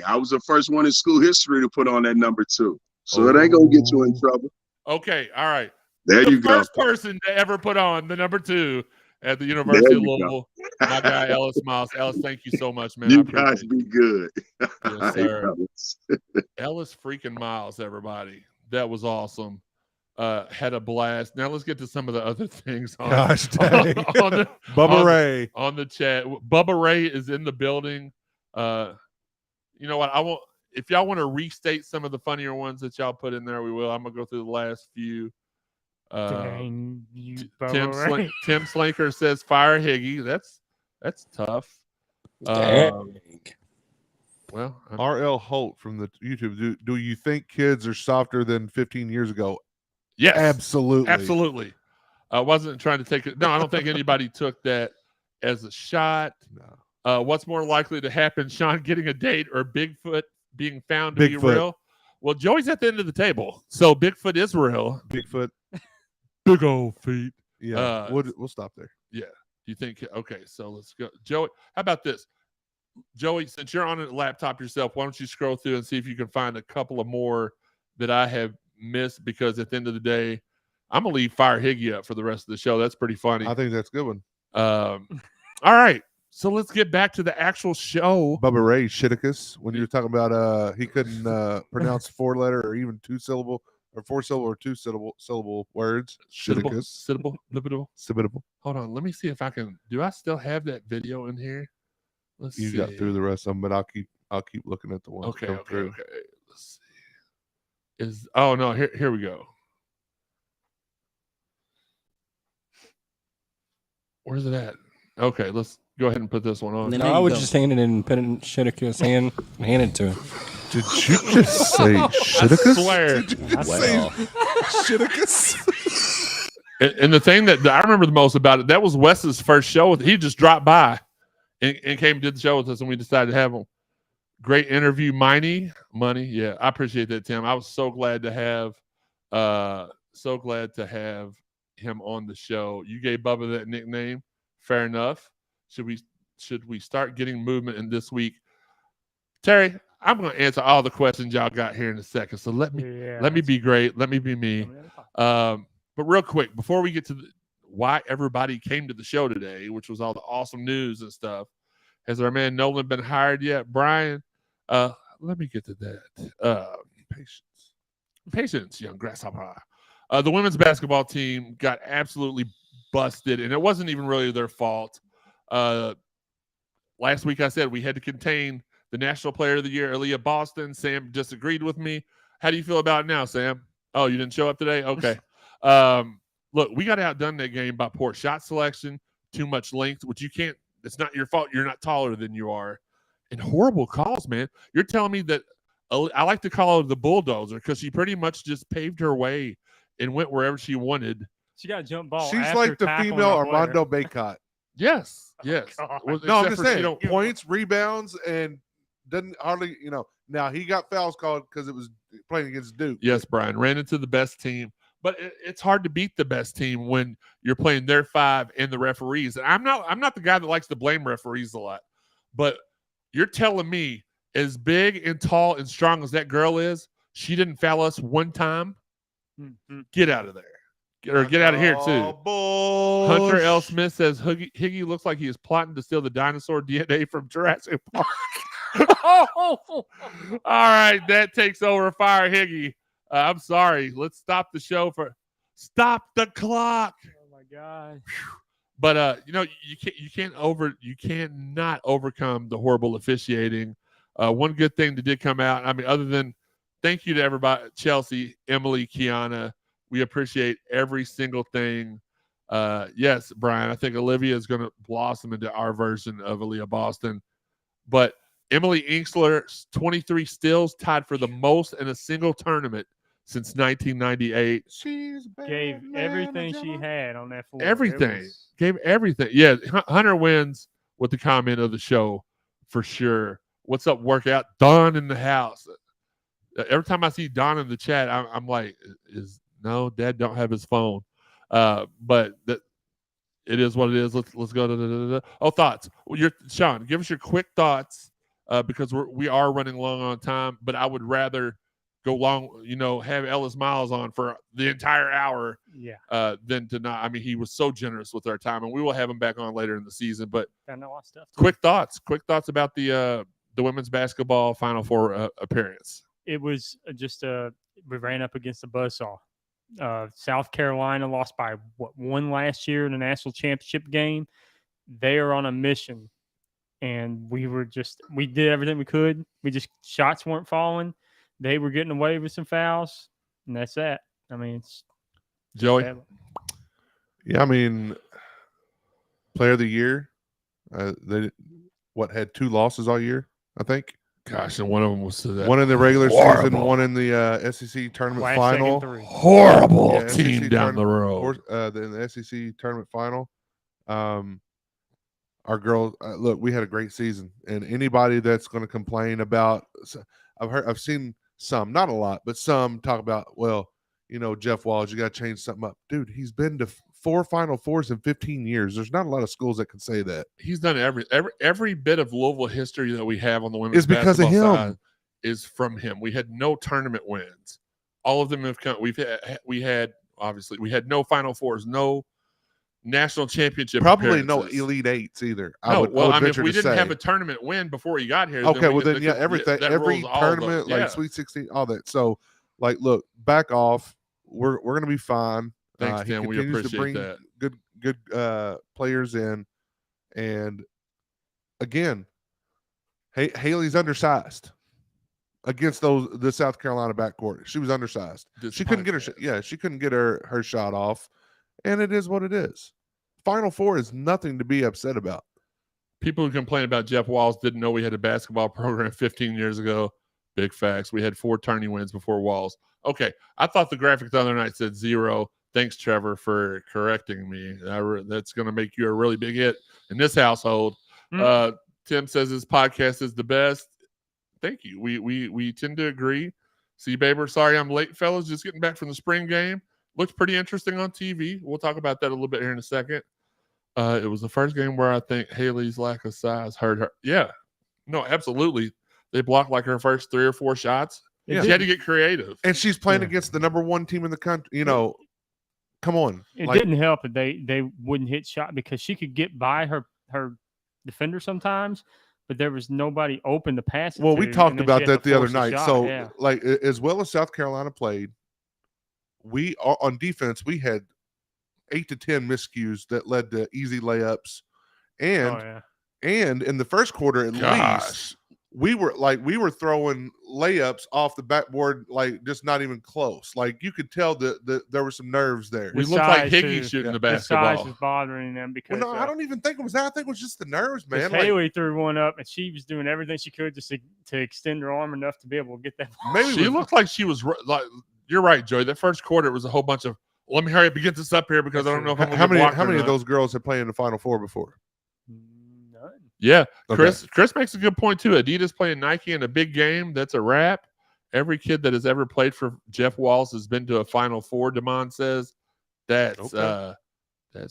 Speaker 4: I was the first one in school history to put on that number 2. So it ain't going to get you in trouble.
Speaker 2: Okay, all right.
Speaker 4: There you go.
Speaker 2: The first person to ever put on the number 2 at the University of Louisville, my guy, Ellis Myles. Ellis, thank you so much, man.
Speaker 4: You guys be good.
Speaker 2: Yes, sir. Ellis freaking Myles, everybody. That was awesome. had a blast. Now let's get to some of the other things on,
Speaker 5: Gosh dang. Bubba Ray.
Speaker 2: on the chat. Bubba Ray is in the building. You know what? I won't. If y'all want to restate some of the funnier ones that y'all put in there, we will. I'm gonna go through the last few.
Speaker 3: Dang you,
Speaker 2: Tim
Speaker 3: Bubba Ray.
Speaker 2: Tim Slinker says fire Higgy. That's tough. Well,
Speaker 5: R.L. Holt from the YouTube. Do you think kids are softer than 15 years ago?
Speaker 2: yes,
Speaker 5: Absolutely.
Speaker 2: absolutely. I wasn't trying to take it. No, I don't think anybody took that as a shot.
Speaker 5: No.
Speaker 2: What's more likely to happen, Shawn getting a date or Bigfoot being found to be
Speaker 5: Bigfoot.
Speaker 2: real? Well, Joey's at the end of the table, so Bigfoot is real.
Speaker 5: Bigfoot.
Speaker 2: Big old feet.
Speaker 5: Yeah. We'll stop there.
Speaker 2: Yeah. You think? Okay, so let's go, Joey. How about this, Joey? Since you're on a laptop yourself, why don't you scroll through and see if you can find a couple of more that I have missed? Because at the end of the day, I'm gonna leave Fire Higgy up for the rest of the show. That's pretty funny.
Speaker 5: I think that's a good one.
Speaker 2: All right. So let's get back to the actual show.
Speaker 5: Bubba Ray Shiticus, when you were talking about he couldn't pronounce 4-letter or even 2-syllable or 4-syllable or 2-syllable words. Shiticus.
Speaker 2: Sibbitable. Hold on. Let me see if I can. Do I still have that video in here? Let's see.
Speaker 5: You got through the rest of them, but I'll keep looking at the ones.
Speaker 2: Okay.
Speaker 5: that come through.
Speaker 2: Okay. Let's see. Oh no, here we go. Where's it at? Okay, let's go ahead and put this one on.
Speaker 6: No, I would just hand it in, put it in Shitika's hand, and hand it to him.
Speaker 5: Did you just say Shiticus?
Speaker 2: I swear.
Speaker 6: Well,
Speaker 5: Shiticus?
Speaker 2: And the thing that I remember the most about it, that was Wes's first show. He just dropped by and came and did the show with us, and we decided to have him. Great interview, Money. Yeah, I appreciate that, Tim. I was so glad to have him on the show. You gave Bubba that nickname. Fair enough. Should we start getting movement in this week? Terry, I'm going to answer all the questions y'all got here in a second. So let me be great. Let me be me. But real quick, before we get to why everybody came to the show today, which was all the awesome news and stuff, has our man Nolan been hired yet? Brian, let me get to that. Patience, young grasshopper. The women's basketball team got absolutely busted, and it wasn't even really their fault. Last week I said we had to contain the National Player of the Year, Aaliyah Boston. Sam disagreed with me. How do you feel about it now, Sam? Oh, you didn't show up today? Okay. Look, we got outdone that game by poor shot selection, too much length, which you can't. It's not your fault. You're not taller than you are. And horrible calls, man. You're telling me that I like to call her the bulldozer because she pretty much just paved her way and went wherever she wanted.
Speaker 3: She got a jump ball.
Speaker 5: She's
Speaker 3: after
Speaker 5: like the
Speaker 3: tackling
Speaker 5: female
Speaker 3: a player.
Speaker 5: Armando Baycott.
Speaker 2: Yes. Yes.
Speaker 3: God.
Speaker 2: Well,
Speaker 5: No, I'm
Speaker 2: except
Speaker 5: just
Speaker 2: for she
Speaker 5: saying,
Speaker 2: don't-
Speaker 5: points, rebounds, and doesn't hardly, now he got fouls called because it was playing against Duke.
Speaker 2: Yes, Brian ran into the best team, but it's hard to beat the best team when you're playing their five and the referees. And I'm not the guy that likes to blame referees a lot, but you're telling me as big and tall and strong as that girl is, she didn't foul us one time? Get out of there. Get out of here, too. Hunter L. Smith says Higgy looks like he is plotting to steal the dinosaur DNA from Jurassic Park. All right, that takes over. Fire Higgy. I'm sorry. Let's stop the show stop the clock.
Speaker 3: Oh my God.
Speaker 2: But you cannot overcome the horrible officiating. One good thing that did come out, I mean, other than thank you to everybody, Chelsea, Emily, Kiana. We appreciate every single thing. Yes, Brian, I think Olivia is going to blossom into our version of Aaliyah Boston. But Emily Inksler's 23 steals, tied for the most in a single tournament since 1998.
Speaker 3: Gave everything she had on that floor.
Speaker 2: Everything. Gave everything. Yeah, Hunter wins with the comment of the show for sure. What's up, workout? Don in the house. Every time I see Don in the chat, I'm like, no, Dad don't have his phone. But it is what it is. Let's go. Oh, thoughts. Shawn, give us your quick thoughts because we are running long on time. But I would rather go long, have Ellis Myles on for the entire hour.
Speaker 3: Yeah.
Speaker 2: Than to not. I mean, he was so generous with our time, and we will have him back on later in the season. But
Speaker 3: Got a lot of stuff.
Speaker 2: quick thoughts about the women's basketball Final Four appearance.
Speaker 3: It was just we ran up against a buzzsaw. South Carolina lost by one last year in the national championship game. They are on a mission, and we did everything we could. Shots weren't falling. They were getting away with some fouls, and that's that. I mean, it's
Speaker 2: Joey.
Speaker 3: bad.
Speaker 5: Yeah, I mean, player of the year. They had 2 losses all year, I think.
Speaker 2: Gosh, and one of them was to that
Speaker 5: one in the regular season, one in the SEC tournament
Speaker 3: Last,
Speaker 5: final.
Speaker 3: second, 3.
Speaker 2: horrible
Speaker 5: Yeah,
Speaker 2: team
Speaker 5: SEC
Speaker 2: down the road.
Speaker 5: In the SEC tournament final. Our girls, look, we had a great season, and anybody that's going to complain about, I've seen some, not a lot, but some talk about, well, Jeff Walls, you got to change something up, dude. He's been to 4 Final Fours in 15 years. There's not a lot of schools that can say that.
Speaker 2: He's done every bit of Louisville history that we have on the women's
Speaker 5: is because of him.
Speaker 2: Side is from him. We had no tournament wins. All of them have come. We had no Final Fours, no national championship.
Speaker 5: Probably no
Speaker 2: appearances.
Speaker 5: Elite Eights either.
Speaker 2: If we didn't have a tournament win before he got here,
Speaker 5: okay, everything, every tournament, like Sweet 16, all that. So, look, back off. We're going to be fine.
Speaker 2: Thanks, Tim. We appreciate that.
Speaker 5: Good players in, and again, Haley's undersized against the South Carolina backcourt. She was undersized. She couldn't get her shot off, and it is what it is. Final Four is nothing to be upset about.
Speaker 2: People who complain about Jeff Walls didn't know we had a basketball program 15 years ago. Big facts. We had 4 tourney wins before Walls. Okay, I thought the graphic the other night said 0. Thanks, Trevor, for correcting me. That's going to make you a really big hit in this household. Tim says his podcast is the best. Thank you. We tend to agree. See, Baber, sorry I'm late, fellas. Just getting back from the spring game. Looked pretty interesting on TV. We'll talk about that a little bit here in a second. It was the first game where I think Haley's lack of size hurt her. Yeah. No, absolutely. They blocked like her first 3 or 4 shots. Yeah. She had to get creative.
Speaker 5: And she's playing against the number 1 team in the country. Come on.
Speaker 3: It didn't help that they wouldn't hit shot because she could get by her defender sometimes, but there was nobody open to pass it.
Speaker 5: Well, we talked about that the other night.
Speaker 3: Shot.
Speaker 5: So,
Speaker 3: yeah.
Speaker 5: As well as South Carolina played, we on defense, we had 8 to 10 miscues that led to easy layups. And in the first quarter, at least, we were throwing layups off the backboard, just not even close. You could tell that there were some nerves there.
Speaker 2: We looked like Higgy shooting the basketball.
Speaker 3: The size was bothering them because
Speaker 5: I don't even think it was that. I think it was just the nerves, man.
Speaker 3: Haley threw one up, and she was doing everything she could just to extend her arm enough to be able to get that ball.
Speaker 2: Maybe she looked like she was you're right, Joey. That first quarter was a whole bunch of let me hurry up and get this up here because I don't know if I'm going to
Speaker 5: how many of those girls have played in the Final Four before?
Speaker 2: Yeah, Chris makes a good point too. Adidas playing Nike in a big game, that's a wrap. Every kid that has ever played for Jeff Walls has been to a Final Four, Damon says. That's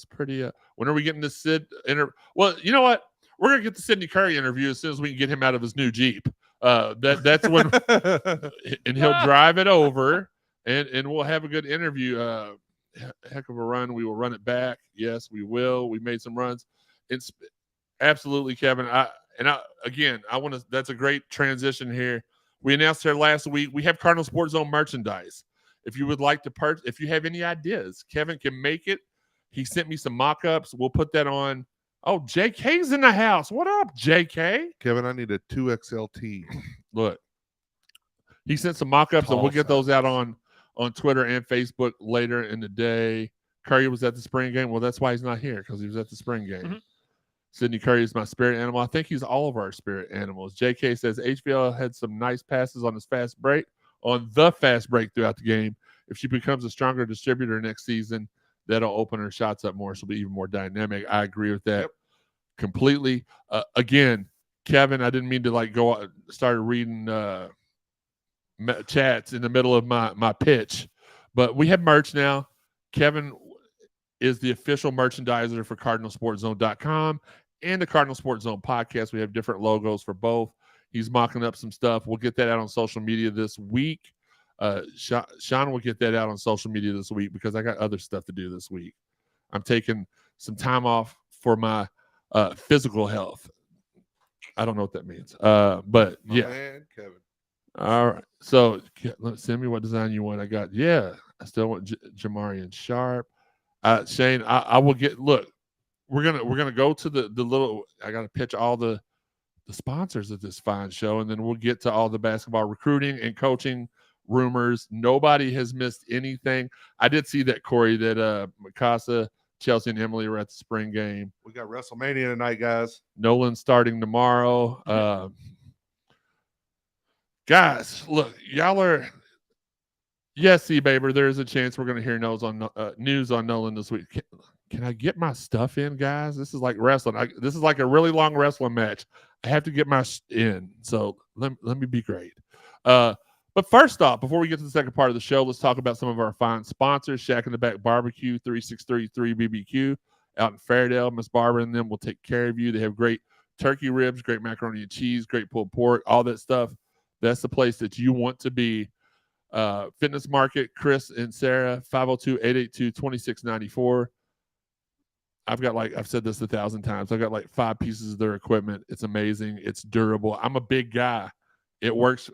Speaker 2: pretty when are we getting this Sid well, you know what? We're gonna get the Sidney Curry interview as soon as we can get him out of his new Jeep. That's when and he'll drive it over and we'll have a good interview. Heck of a run. We will run it back. Yes, we will. We made some runs. It's absolutely, Kevin. That's a great transition here. We announced here last week. We have Cardinal Sportszone merchandise. If you would like to purchase, if you have any ideas, Kevin can make it. He sent me some mock-ups. We'll put that on. Oh, JK's in the house. What up, JK?
Speaker 5: Kevin, I need a 2XLT.
Speaker 2: Look, he sent some mock-ups, and we'll get those out on Twitter and Facebook later in the day. Curry was at the spring game. Well, that's why he's not here, because he was at the spring game. Mm-hmm. Sidney Curry is my spirit animal. I think he's all of our spirit animals. JK says HBL had some nice passes on the fast break throughout the game. If she becomes a stronger distributor next season, that'll open her shots up more. She'll be even more dynamic. I agree with that completely. Again, Kevin, I didn't mean to go out, started reading chats in the middle of my pitch, but we have merch now. Kevin is the official merchandiser for CardinalSportZone.com and the Cardinal Sports Zone podcast. We have different logos for both. He's mocking up some stuff. We'll get that out on social media this week. Shawn will get that out on social media this week because I got other stuff to do this week. I'm taking some time off for my physical health. I don't know what that means. But yeah.
Speaker 5: Man, Kevin.
Speaker 2: All right. So send me what design you want. I still want Jamarian Sharp. Shane, I will get. Look, we're gonna go to the little. I got to pitch all the sponsors of this fine show, and then we'll get to all the basketball recruiting and coaching rumors. Nobody has missed anything. I did see that, Corey, that Mikasa, Chelsea, and Emily were at the spring game.
Speaker 5: We got WrestleMania tonight, guys.
Speaker 2: Nolan starting tomorrow. Guys, look, y'all are. Yes, C-Baber, there is a chance we're going to hear news on Nolan this week. Can I get my stuff in, guys? This is like wrestling. This is like a really long wrestling match. I have to get my in. So let me be great. But first off, before we get to the second part of the show, let's talk about some of our fine sponsors. Shack in the Back Barbecue, 3633 BBQ out in Fairdale. Miss Barbara and them will take care of you. They have great turkey ribs, great macaroni and cheese, great pulled pork, all that stuff. That's the place that you want to be. Fitness Market, Chris and Sarah, 502-882-2694. I've said this 1,000 times. I've got like 5 pieces of their equipment. It's amazing. It's durable. I'm a big guy. It works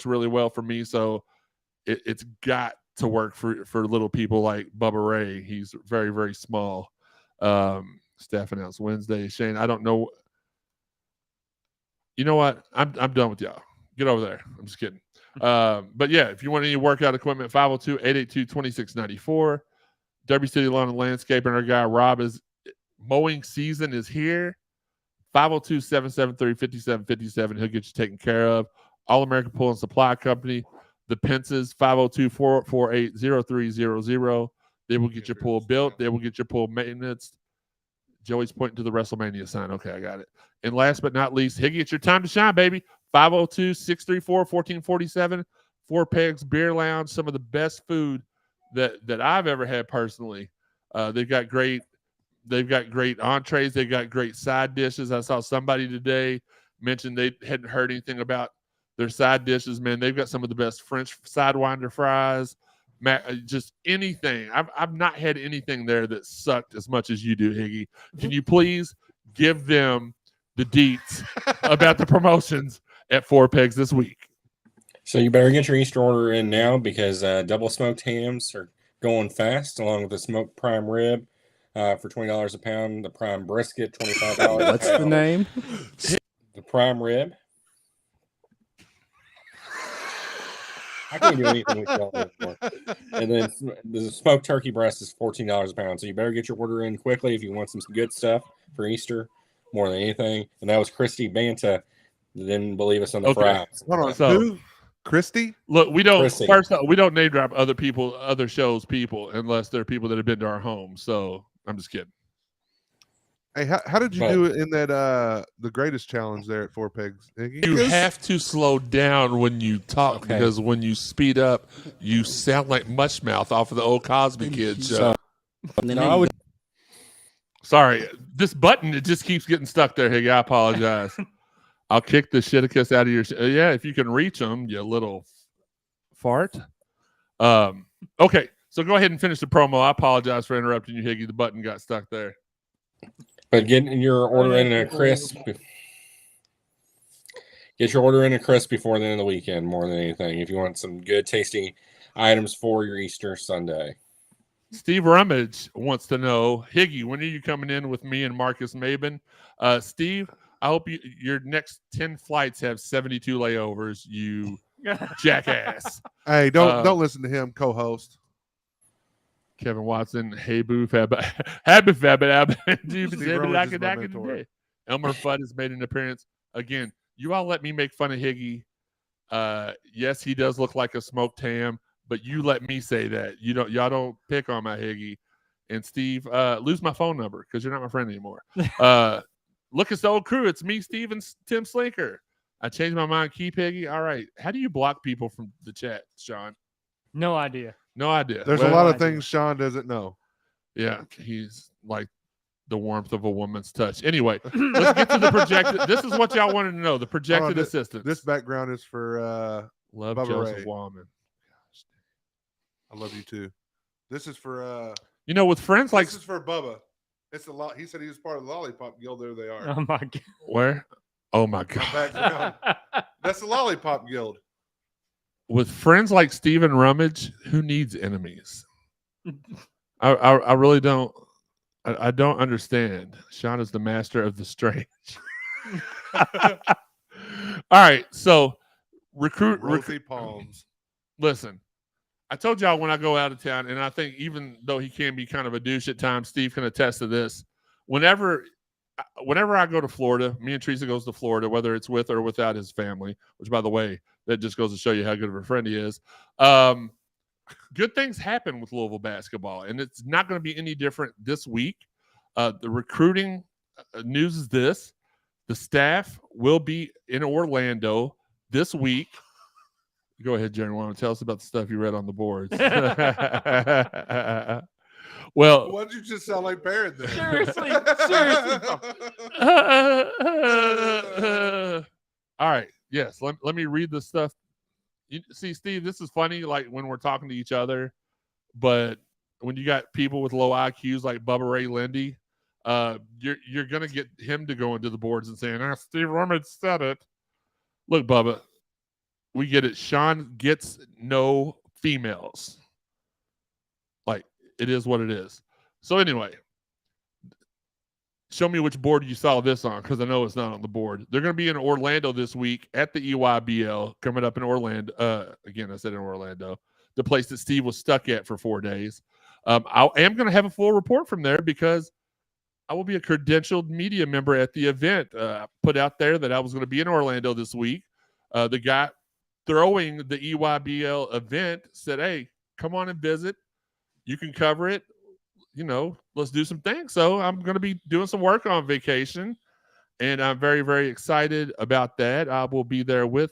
Speaker 2: really well for me. So it's got to work for little people like Bubba Ray. He's very, very small. Staff announced Wednesday. Shane, I don't know. You know what? I'm done with y'all. Get over there. I'm just kidding. But yeah, if you want any workout equipment, 502-882-2694. W City Lawn and Landscaping. Our guy Rob is mowing season is here. 502-773-5757. He'll get you taken care of. All American Pool and Supply Company. The Pences, 502-448-0300. They will get your pool built. They will get your pool maintenance. Joey's pointing to the WrestleMania sign. Okay, I got it. And last but not least, Higgy, it's your time to shine, baby. 502-634-1447. Four Pegs Beer Lounge. Some of the best food that I've ever had personally. They've got great entrees. They've got great side dishes. I saw somebody today mention they hadn't heard anything about their side dishes. Man, they've got some of the best French sidewinder fries. Just anything. I've not had anything there that sucked as much as you do, Higgy. Can you please give them the deets about the promotions at Four Pegs this week?
Speaker 6: So you better get your Easter order in now because double smoked hams are going fast, along with the smoked prime rib for $20 a pound, the prime brisket, $25
Speaker 7: What's the name?
Speaker 6: The prime rib. I can't do anything with y'all anymore. And then the smoked turkey breast is $14 a pound. So you better get your order in quickly if you want some good stuff for Easter more than anything. And that was Christy Banta that didn't believe us on the fries.
Speaker 5: Hold on.
Speaker 2: So-
Speaker 5: Who? Christy?
Speaker 2: Look, we don't
Speaker 6: Chrissy.
Speaker 2: first off, we don't name drop other shows people unless they're people that have been to our home. So I'm just kidding.
Speaker 5: Hey, how did you do it in that the greatest challenge there at Four Pegs, Iggy?
Speaker 2: You have to slow down when you talk because when you speed up, you sound like Mushmouth off of the old Cosby Kids show. Sorry, this button, it just keeps getting stuck there, Higgy. I apologize. I'll kick the shiticus out of your yeah, if you can reach them, you little fart. Okay, so go ahead and finish the promo. I apologize for interrupting you, Higgy. The button got stuck there.
Speaker 6: But get your order in a crisp. Get your order in a crisp before the end of the weekend, more than anything. If you want some good, tasty items for your Easter Sunday.
Speaker 2: Steve Rummage wants to know, Higgy, when are you coming in with me and Marcus Maben? Steve, I hope your next 10 flights have 72 layovers, you jackass.
Speaker 5: Hey, don't listen to him, co-host.
Speaker 2: Kevin Watson, hey boo, fab, happy fab, Elmer Fudd has made an appearance again. You all let me make fun of Higgy. Yes, he does look like a smoked ham, but you let me say that. Y'all don't pick on my Higgy. And Steve, lose my phone number because you're not my friend anymore. Look, it's the old crew. It's me, Steve, and Tim Slinker. I changed my mind. Keep Higgy. All right. How do you block people from the chat, Shawn?
Speaker 3: No idea.
Speaker 2: No idea.
Speaker 5: There's a lot of things Shawn doesn't know.
Speaker 2: Yeah, he's like the warmth of a woman's touch. Anyway, let's get to the projected. This is what y'all wanted to know. The projected assistance.
Speaker 5: This background is for
Speaker 2: Love
Speaker 5: Bubba
Speaker 2: Joseph
Speaker 5: Ray.
Speaker 2: Wallman.
Speaker 5: I love you too. This is for
Speaker 2: with friends like
Speaker 5: this is for Bubba. It's a lot. He said he was part of the Lollipop Guild. There they are.
Speaker 3: Oh my god.
Speaker 2: where? Oh my god.
Speaker 5: Background. That's the Lollipop Guild.
Speaker 2: with friends like Stephen Rummage, who needs enemies? I really don't. I don't understand. Shawn is the master of the strange. All right, so recruit.
Speaker 5: Palms.
Speaker 2: Listen, I told y'all when I go out of town, and I think even though he can be kind of a douche at times, Steve can attest to this. Whenever I go to Florida, me and Teresa goes to Florida, whether it's with or without his family, which, by the way, that just goes to show you how good of a friend he is. Good things happen with Louisville basketball, and it's not going to be any different this week. The recruiting news is this. The staff will be in Orlando this week. Go ahead, Jerry. Why don't you tell us about the stuff you read on the boards? Well,
Speaker 5: why did you just sound like Barrett there?
Speaker 3: Seriously.
Speaker 2: All right. Yes. Let me read the stuff. You see, Steve, this is funny, like when we're talking to each other, but when you got people with low IQs like Bubba Ray Lindy, you're gonna get him to go into the boards and saying, Steve Rummage said it. Look, Bubba, we get it. Shawn gets no females. Like, it is what it is. So anyway, show me which board you saw this on, because I know it's not on the board. They're going to be in Orlando this week at the EYBL, coming up in Orlando. Again, I said in Orlando, the place that Steve was stuck at for 4 days. I am going to have a full report from there because I will be a credentialed media member at the event. I put out there that I was going to be in Orlando this week. The guy throwing the EYBL event said, hey, come on and visit. You can cover it. You know, let's do some things. So I'm going to be doing some work on vacation, and I'm very, very excited about that. I will be there with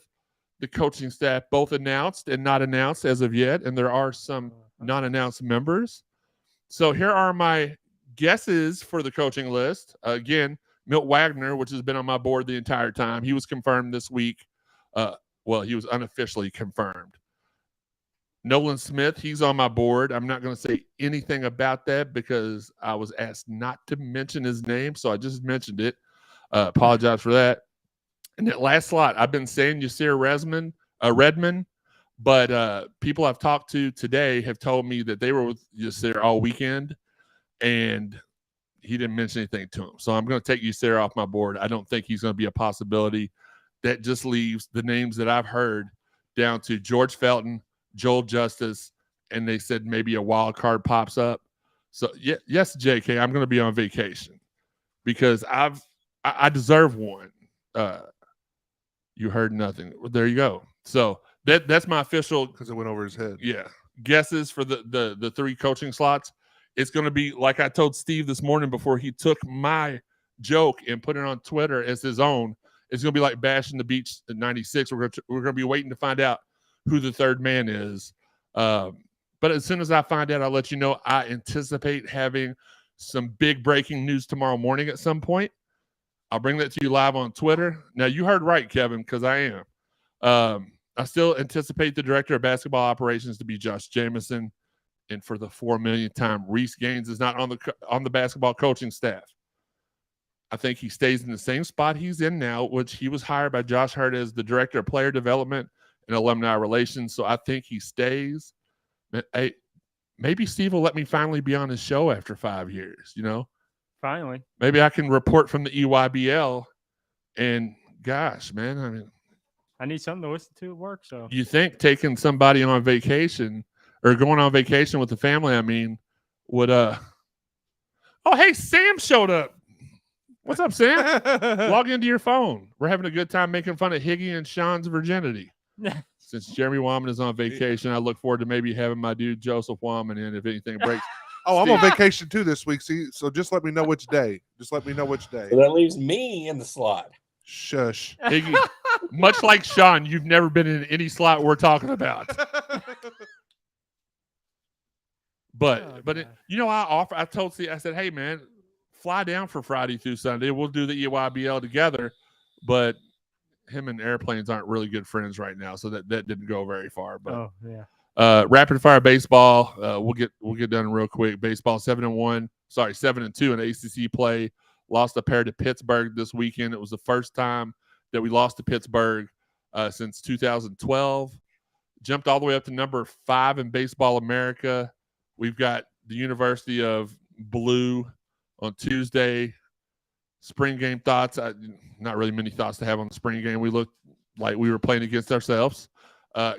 Speaker 2: the coaching staff, both announced and not announced as of yet, and there are some non-announced members. So here are my guesses for the coaching list. Again, Milt Wagner, which has been on my board the entire time. He was confirmed this week. Well, he was unofficially confirmed. Nolan Smith, he's on my board. I'm not going to say anything about that because I was asked not to mention his name, so I just mentioned it. Apologize for that. And that last slot, I've been saying Yasir Redmond, but people I've talked to today have told me that they were with Yasir all weekend, and he didn't mention anything to him. So I'm going to take Yasir off my board. I don't think he's going to be a possibility. That just leaves the names that I've heard down to George Felton, Joel Justice, and they said maybe a wild card pops up. So yes, JK, I'm going to be on vacation because I deserve one. You heard nothing. Well, there you go. So that's my official,
Speaker 5: because it went over his head.
Speaker 2: Yeah, guesses for the 3 coaching slots. It's going to be like I told Steve this morning before he took my joke and put it on Twitter as his own. It's going to be like Bash in the Beach at 96. We're going to be waiting to find out who the third man is. But as soon as I find out, I'll let you know. I anticipate having some big breaking news tomorrow morning at some point. I'll bring that to you live on Twitter. Now, you heard right, Kevin, because I am. I still anticipate the director of basketball operations to be Josh Jameson. And for the 4 millionth time, Reese Gaines is not on the basketball coaching staff. I think he stays in the same spot he's in now, which he was hired by Josh Hurt as the director of player development and alumni relations. So I think he stays. Hey, maybe Steve will let me finally be on his show after 5 years, you know?
Speaker 3: Finally.
Speaker 2: Maybe I can report from the EYBL. And gosh, man, I mean,
Speaker 3: I need something to listen to at work. So
Speaker 2: you think taking somebody on vacation or going on vacation with the family, I mean, would oh, hey, Sam showed up. What's up, Sam? Log into your phone. We're having a good time making fun of Higgy and Shawn's virginity. Since Jeremy Wahman is on vacation, I look forward to maybe having my dude Joseph Wahman in if anything breaks.
Speaker 5: Oh, I'm on vacation too this week. See, so just let me know which day.
Speaker 6: So that leaves me in the slot.
Speaker 5: Shush.
Speaker 2: Higgy, much like Shawn, you've never been in any slot we're talking about. But you know, I told Steve, I said, hey man, fly down for Friday through Sunday. We'll do the EYBL together. But him and airplanes aren't really good friends right now, so that didn't go very far. But rapid fire baseball, we'll get done real quick. Baseball 7-2 in ACC play. Lost a pair to Pittsburgh this weekend. It was the first time that we lost to Pittsburgh since 2012. jumped all the way up to number 5 in Baseball America. We've got the University of Blue on Tuesday. Spring game thoughts. Not really many thoughts to have on the spring game. We looked like we were playing against ourselves.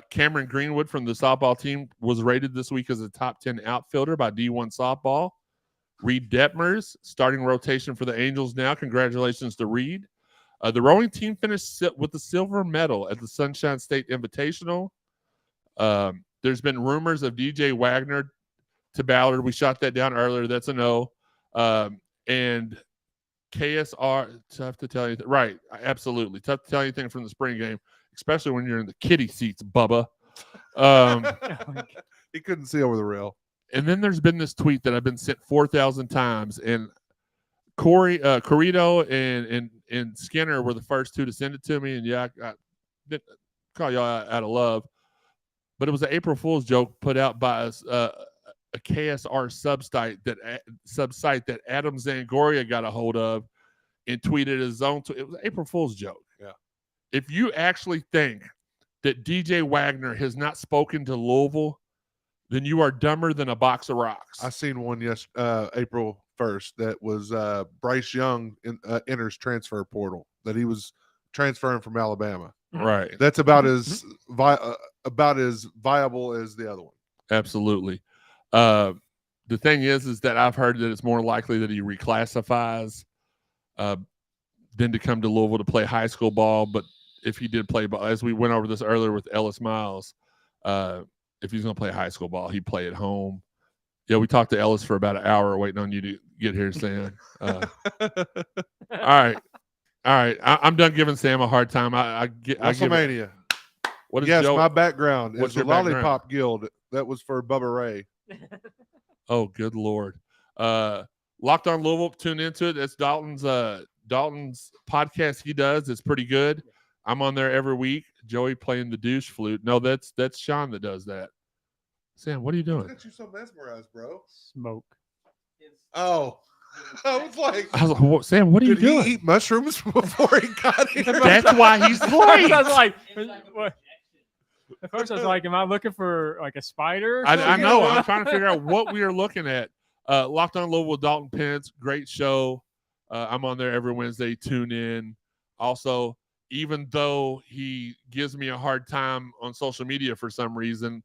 Speaker 2: Cameron Greenwood from the softball team was rated this week as a top 10 outfielder by D1 Softball. Reed Detmers, starting rotation for the Angels now. Congratulations to Reed. The rowing team finished with the silver medal at the Sunshine State Invitational. There's been rumors of DJ Wagner to Ballard. We shot that down earlier. That's a no. And KSR, tough to tell anything. Right, absolutely. Tough to tell anything from the spring game, especially when you're in the kiddie seats, Bubba.
Speaker 5: He couldn't see over the rail.
Speaker 2: And then there's been this tweet that I've been sent 4,000 times, and Corrido and Skinner were the first two to send it to me. And yeah, I didn't call y'all out of love, but it was an April Fool's joke put out by a KSR subsite that Adam Zangoria got a hold of and tweeted his own. It was an April Fool's joke.
Speaker 5: Yeah.
Speaker 2: If you actually think that DJ Wagner has not spoken to Louisville, then you are dumber than a box of rocks.
Speaker 5: I seen one April 1st that was Bryce Young enters transfer portal, that he was transferring from Alabama.
Speaker 2: Right.
Speaker 5: That's about as viable as the other one.
Speaker 2: Absolutely. The thing is that I've heard that it's more likely that he reclassifies than to come to Louisville to play high school ball. But if he did play ball, as we went over this earlier with Ellis Myles, if he's going to play high school ball, he'd play at home. Yeah, we talked to Ellis for about an hour waiting on you to get here, Sam. All right. I'm done giving Sam a hard time.
Speaker 5: WrestleMania.
Speaker 2: What is
Speaker 5: yes,
Speaker 2: Joe?
Speaker 5: my background
Speaker 2: What's
Speaker 5: is
Speaker 2: your
Speaker 5: the Lollipop
Speaker 2: background?
Speaker 5: Guild. That was for Bubba Ray.
Speaker 2: Oh, good Lord. Locked on Louisville, tune into it. That's Dalton's podcast he does. It's pretty good. I'm on there every week. Joey playing the douche flute. No, that's Shawn that does that. Sam, what are you doing?
Speaker 5: Look at you so mesmerized, bro.
Speaker 3: Smoke.
Speaker 5: Oh. I was like,
Speaker 2: well, Sam, what are you
Speaker 5: did he
Speaker 2: doing?
Speaker 5: eat mushrooms before he got here?
Speaker 2: That's why he's
Speaker 3: At
Speaker 2: late.
Speaker 3: first I was like, what? At first I was like, am I looking for like a spider? Or
Speaker 2: I
Speaker 3: something?
Speaker 2: know. I'm trying to figure out what we are looking at. Locked on Louisville with Dalton Pence. Great show. I'm on there every Wednesday. Tune in. Also, even though he gives me a hard time on social media for some reason,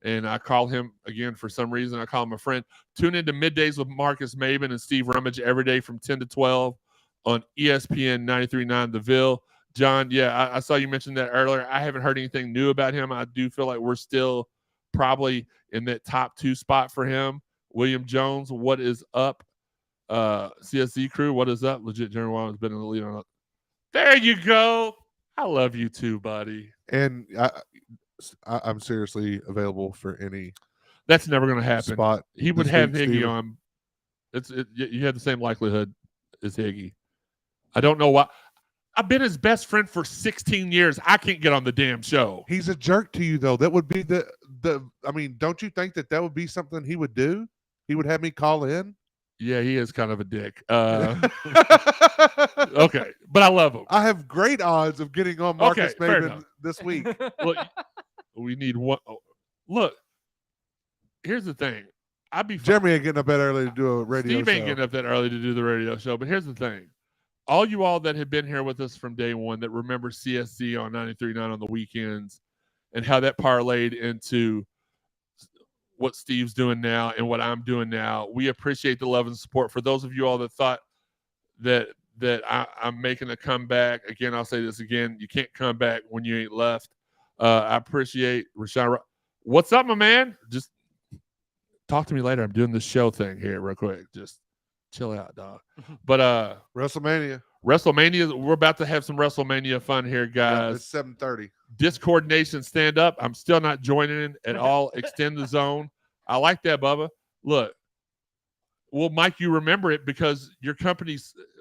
Speaker 2: and I call him again for some reason, I call him a friend. Tune into Middays with Marcus Maben and Steve Rummage every day from 10 to 12 on ESPN 93.9 The Ville. John, yeah, I saw you mention that earlier. I haven't heard anything new about him. I do feel like we're still probably in that top 2 spot for him. William Jones, what is up? CSZ crew, what is up? Legit Jeremy Williams has been in the lead on it. There you go. I love you too, buddy.
Speaker 5: And I'm seriously available for any
Speaker 2: That's never going to happen.
Speaker 5: spot.
Speaker 2: He would
Speaker 5: this
Speaker 2: have
Speaker 5: week,
Speaker 2: Higgy
Speaker 5: Steven.
Speaker 2: on. You have the same likelihood as Higgy. I don't know why. I've been his best friend for 16 years. I can't get on the damn show.
Speaker 5: He's a jerk to you, though. That would be the. I mean, don't you think that would be something he would do? He would have me call in.
Speaker 2: Yeah, he is kind of a dick. Okay, but I love him.
Speaker 5: I have great odds of getting on Marcus
Speaker 2: Okay, fair
Speaker 5: Maben
Speaker 2: enough.
Speaker 5: this week.
Speaker 2: Look, we need one. Oh, look, here's the thing. I'd be fine.
Speaker 5: Jeremy ain't getting up that early to do a radio
Speaker 2: Steve
Speaker 5: show.
Speaker 2: ain't getting up that early to do the radio show. But here's the thing. All you all that have been here with us from day one that remember CSZ on 93.9 on the weekends and how that parlayed into what Steve's doing now and what I'm doing now, we appreciate the love and support. For those of you all that thought that I'm making a comeback, again, I'll say this again. You can't come back when you ain't left. I appreciate Rashawn. What's up, my man? Just talk to me later. I'm doing this show thing here real quick. Just chill out, dog. But
Speaker 5: WrestleMania.
Speaker 2: we're about to have some WrestleMania fun here, guys.
Speaker 5: It's 7:30.
Speaker 2: Discord Nation, stand up. I'm still not joining in at all. Extend the zone. I like that, Bubba. Look, well, Mike, you remember it because your company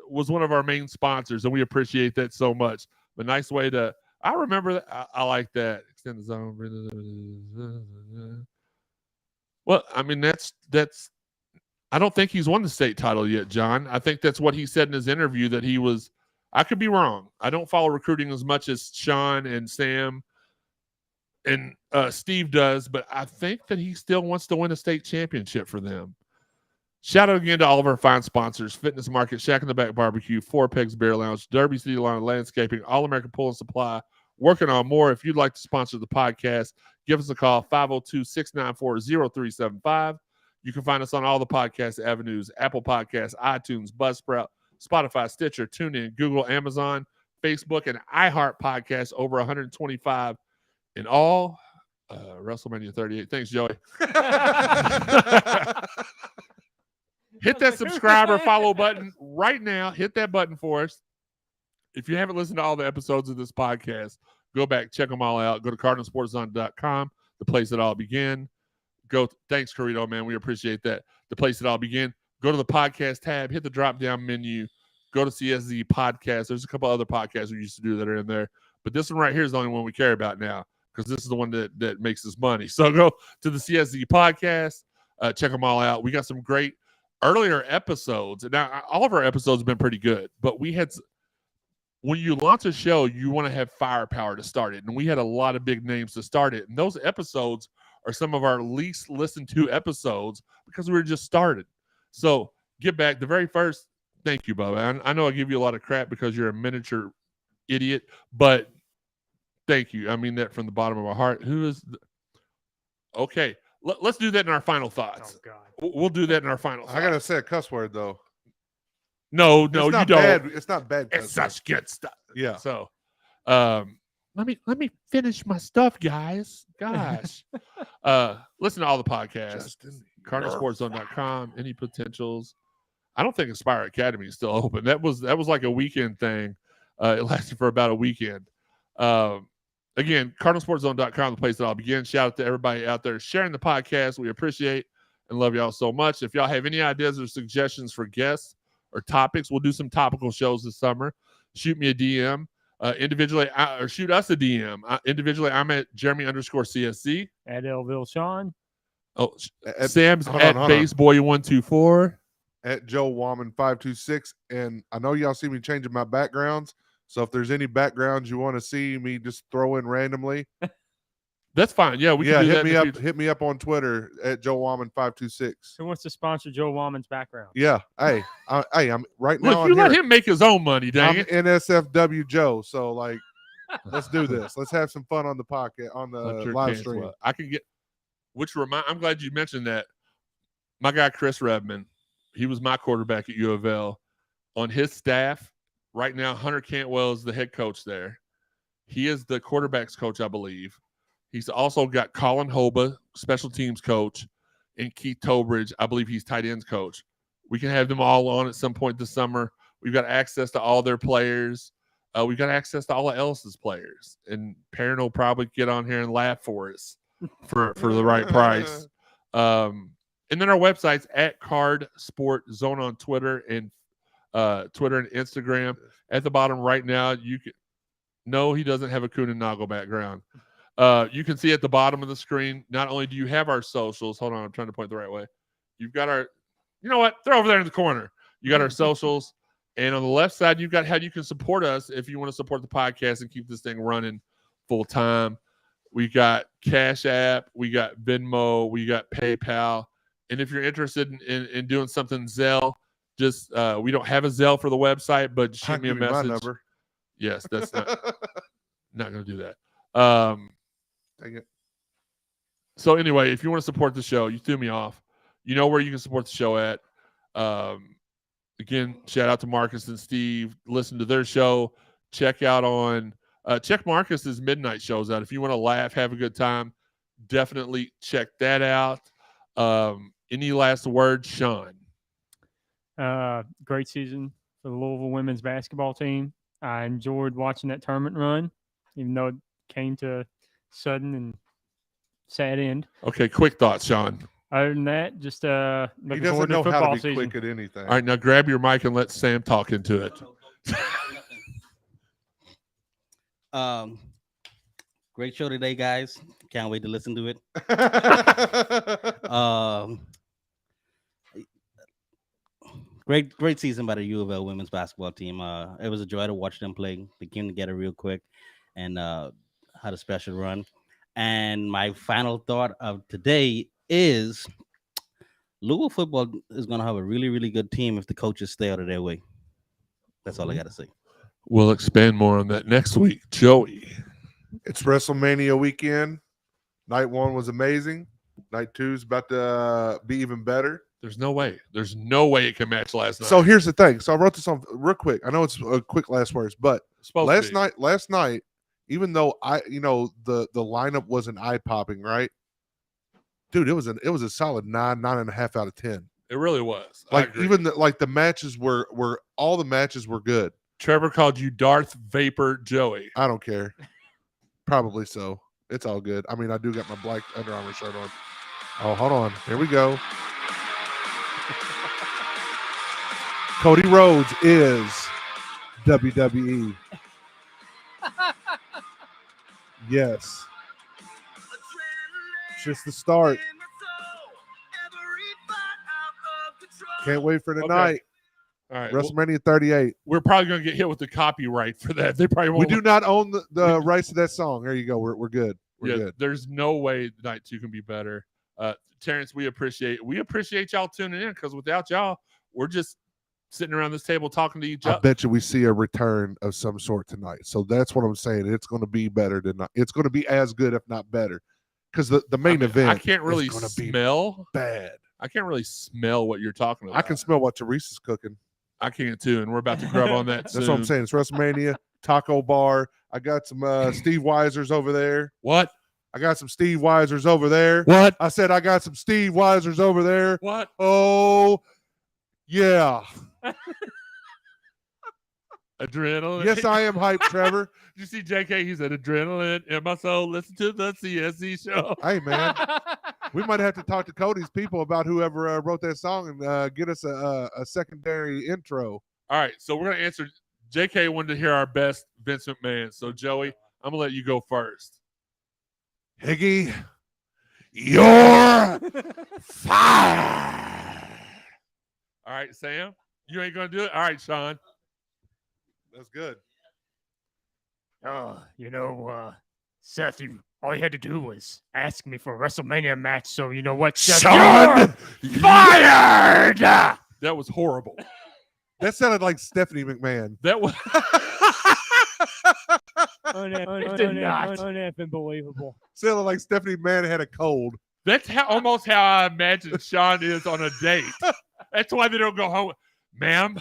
Speaker 2: was one of our main sponsors, and we appreciate that so much. A nice way to, I remember that. I like that. Extend the zone. Well, I mean, that's, I don't think he's won the state title yet, John. I think that's what he said in his interview, that he was, I could be wrong. I don't follow recruiting as much as Shawn and Sam and Steve does, but I think that he still wants to win a state championship for them. Shout out again to all of our fine sponsors: Fitness Market, Shack in the Back Barbecue, Four Pegs Beer Lounge, Derby City Lawn and Landscaping, All American Pool and Supply. Working on more. If you'd like to sponsor the podcast, give us a call, 502-694-0375. You can find us on all the podcast avenues: Apple Podcasts, iTunes, Buzzsprout, Spotify, Stitcher, TuneIn, Google, Amazon, Facebook, and iHeart Podcasts, over 125 in all. WrestleMania 38. Thanks, Joey. Hit that subscribe or follow button right now. Hit that button for us. If you haven't listened to all the episodes of this podcast, go back, check them all out. Go to CardinalSportszone.com, the place it all began. Thanks, Carito, man. We appreciate that. The place it all began. Go to the podcast tab, hit the drop-down menu, go to CSZ Podcast. There's a couple other podcasts we used to do that are in there, but this one right here is the only one we care about now, because this is the one that makes us money. So go to the CSZ Podcast, check them all out. We got some great earlier episodes. Now, all of our episodes have been pretty good, but when you launch a show, you want to have firepower to start it. And we had a lot of big names to start it. And those episodes are some of our least listened to episodes because we were just started. So get back. The very first, thank you, Bubba. I know I give you a lot of crap because you're a miniature idiot, but thank you. I mean that from the bottom of my heart. Okay. Let's do that in our final thoughts.
Speaker 3: Oh, God.
Speaker 2: We'll do that in our final thoughts.
Speaker 5: I gotta say a cuss word though.
Speaker 2: No, you don't.
Speaker 5: It's not bad.
Speaker 2: It's such good stuff.
Speaker 5: Yeah.
Speaker 2: So, let me finish my stuff, guys. Gosh, listen to all the podcasts. CardinalSportZone.com. Any potentials? I don't think Aspire Academy is still open. That was like a weekend thing. It lasted for about a weekend. Again, CardinalSportZone.com, the place that I'll begin. Shout out to everybody out there sharing the podcast. We appreciate and love y'all so much. If y'all have any ideas or suggestions for guests or topics, we'll do some topical shows this summer. Shoot me a DM. Individually, or shoot us a DM. Individually, I'm at Jeremy_CSC.
Speaker 3: At Elville Shawn.
Speaker 2: Oh, Sam's at Baseboy124.
Speaker 5: At Joe Wagner 526. And I know y'all see me changing my backgrounds. So if there's any backgrounds you want to see me just throw in randomly,
Speaker 2: that's fine. Yeah, we can do that.
Speaker 5: Hit me up on Twitter at Joe Wagner 526.
Speaker 3: Who wants to sponsor Joe Wagner's background?
Speaker 5: Yeah. Hey, I'm right now.
Speaker 2: Look, you let him make his own money, dang it.
Speaker 5: NSFW Joe. So like, let's do this. Let's have some fun on the podcast, on the live stream.
Speaker 2: I can get. I'm glad you mentioned that. My guy Chris Redman, he was my quarterback at U of L. On his staff right now, Hunter Cantwell is the head coach there. He is the quarterback's coach, I believe. He's also got Colin Hoba, special teams coach, and Keith Tobridge. I believe he's tight ends coach. We can have them all on at some point this summer. We've got access to all their players. We've got access to all of Ellis's players. And Perrin will probably get on here and laugh for us for the right price. And then our website's at Card Sport Zone on Twitter and Instagram. At the bottom right now, you can. No, he doesn't have a Kuhn and Nagel background. You can see at the bottom of the screen, not only do you have our socials. Hold on, I'm trying to point the right way. You've got our, you know what? They're over there in the corner. You got our socials. And on the left side, you've got how you can support us if you want to support the podcast and keep this thing running full time. We got Cash App. We got Venmo. We got PayPal. And if you're interested in doing something Zelle, just we don't have a Zelle for the website, but shoot me a message.
Speaker 5: My number.
Speaker 2: Yes, that's not going to do that.
Speaker 5: Dang it.
Speaker 2: So anyway, if you want to support the show, you threw me off. You know where you can support the show at. Again, shout out to Marcus and Steve. Listen to their show. Check Marcus's midnight shows out. If you want to laugh, have a good time, definitely check that out. Any last words, Shawn?
Speaker 3: Great season for the Louisville women's basketball team. I enjoyed watching that tournament run, even though it came to a sudden and sad end.
Speaker 2: Okay, quick thoughts, Shawn.
Speaker 3: Other than that, just
Speaker 5: he
Speaker 3: looking
Speaker 5: doesn't
Speaker 3: forward to
Speaker 5: know
Speaker 3: football
Speaker 5: how to be
Speaker 3: season.
Speaker 5: quick at anything.
Speaker 2: All right, now grab your mic and let Sam talk into it.
Speaker 7: Great show today, guys. Can't wait to listen to it. Great season by the U of L women's basketball team. It was a joy to watch them play. They came together real quick and had a special run. And my final thought of today is Louisville football is going to have a really, really good team if the coaches stay out of their way. That's all I got to say.
Speaker 2: We'll expand more on that next week. Joey.
Speaker 5: It's WrestleMania weekend. Night 1 was amazing. Night 2 is about to be even better.
Speaker 2: There's no way. There's no way it can match last night.
Speaker 5: So here's the thing. So I wrote this on real quick. I know it's a quick last words, but last night, even though the lineup wasn't eye popping, right? Dude, it was a solid 9.5 out of 10.
Speaker 2: It really was.
Speaker 5: Like even the matches were all the matches were good.
Speaker 2: Trevor called you Darth Vapor Joey.
Speaker 5: I don't care. Probably so. It's all good. I mean, I do got my black Under Armour shirt on. Oh, hold on. Here we go. Cody Rhodes is WWE. Yes. It's just the start. Can't wait for tonight.
Speaker 2: All right.
Speaker 5: WrestleMania 38.
Speaker 2: We're probably going to get hit with the copyright for that. They probably won't.
Speaker 5: We do not own the rights to that song. There you go. We're good. We're good.
Speaker 2: There's no way night 2 can be better. Terrence, we appreciate y'all tuning in, because without y'all, we're just sitting around this table talking to each other.
Speaker 5: I bet you we see a return of some sort tonight. So that's what I'm saying. It's going to be better than it's going to be as good, if not better, because the main event.
Speaker 2: I can't really smell
Speaker 5: bad.
Speaker 2: I can't really smell what you're talking about.
Speaker 5: I can smell what Teresa's cooking.
Speaker 2: I can too, and we're about to grub on that.
Speaker 5: That's what I'm saying. It's WrestleMania taco bar. I got some Steve Weisers over there.
Speaker 2: What?
Speaker 5: I got some Steve Weisers over there.
Speaker 2: What?
Speaker 5: I said I got some Steve Weisers over there.
Speaker 2: What?
Speaker 5: Oh, yeah.
Speaker 2: Adrenaline.
Speaker 5: Yes, I am hyped, Trevor.
Speaker 2: Did you see JK? He said adrenaline in my soul. Listen to the CSZ show.
Speaker 5: Hey, man. We might have to talk to Cody's people about whoever wrote that song and get us a secondary intro.
Speaker 2: All right, so we're going to answer. JK wanted to hear our best Vince McMahon. So, Joey, I'm going to let you go first.
Speaker 5: Higgy, you're fired.
Speaker 2: All right, Sam, you ain't going to do it? All right, Shawn.
Speaker 5: That's good.
Speaker 3: Seth, all you had to do was ask me for a WrestleMania match. So you know what, Seth?
Speaker 5: Shawn, fired.
Speaker 2: That was horrible.
Speaker 5: That sounded like Stephanie McMahon.
Speaker 2: That was
Speaker 3: unbelievable.
Speaker 5: Sounded like Stephanie McMahon had a cold.
Speaker 2: That's almost how I imagine Shawn is on a date. That's why they don't go home. Ma'am,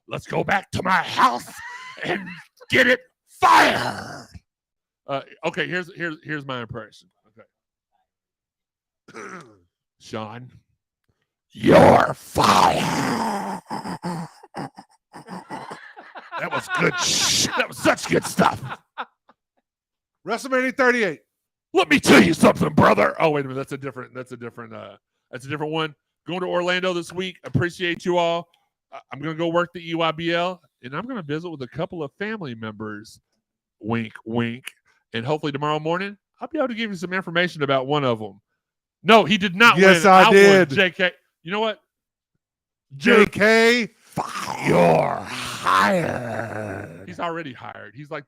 Speaker 2: let's go back to my house and get it fired. Okay, here's my impression. Okay. Shawn, you're fired. That was good. That was such good stuff.
Speaker 5: WrestleMania 38.
Speaker 2: Let me tell you something, brother. Oh, wait a minute. That's a different one. Going to Orlando this week. Appreciate you all. I'm going to go work the EYBL, and I'm going to visit with a couple of family members. Wink, wink. And hopefully tomorrow morning, I'll be able to give you some information about one of them. No, he did not win.
Speaker 5: Yes, I did.
Speaker 2: Won, JK. You know what?
Speaker 5: JK,
Speaker 2: you're hired. He's already hired. He's like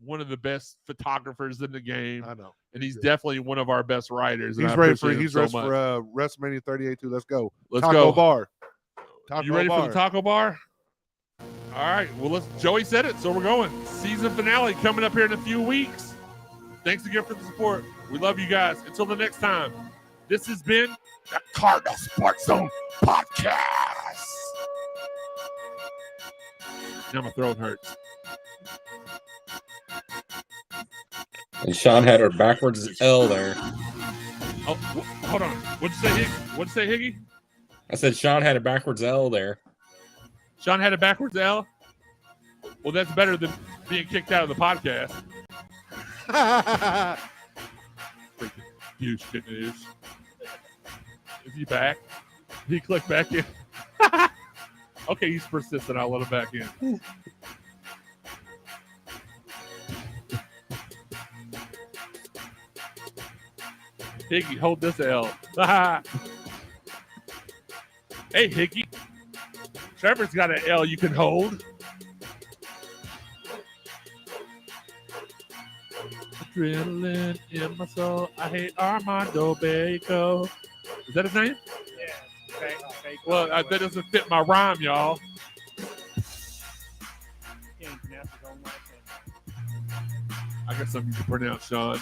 Speaker 2: one of the best photographers in the game.
Speaker 5: I know.
Speaker 2: And he's definitely one of our best writers.
Speaker 5: He's ready for WrestleMania 38 too. Let's go.
Speaker 2: Let's
Speaker 5: Taco
Speaker 2: go.
Speaker 5: Bar.
Speaker 2: You ready for the taco bar? All right. Well, Joey said it, so we're going. Season finale coming up here in a few weeks. Thanks again for the support. We love you guys. Until the next time, this has been the Cardinal Sportszone Podcast. Now my throat hurts.
Speaker 6: And Shawn had her backwards L there.
Speaker 2: Oh, hold on. What'd you say, Higgy? What'd you say, Higgy?
Speaker 6: I said Shawn had a backwards L there.
Speaker 2: Shawn had a backwards L? Well, that's better than being kicked out of the podcast. Freaking huge shit news. Is he back? Did he click back in? Okay, he's persistent. I'll let him back in. Higgy, hold this L. Hey, Higgy. Trevor's got an L you can hold. Adrenaline in my soul. I hate Armando Bacon. Is that his name?
Speaker 3: Yeah.
Speaker 2: Well, that doesn't fit my rhyme, y'all.
Speaker 3: Can't pronounce his own last name.
Speaker 2: I got something to pronounce, Shawn.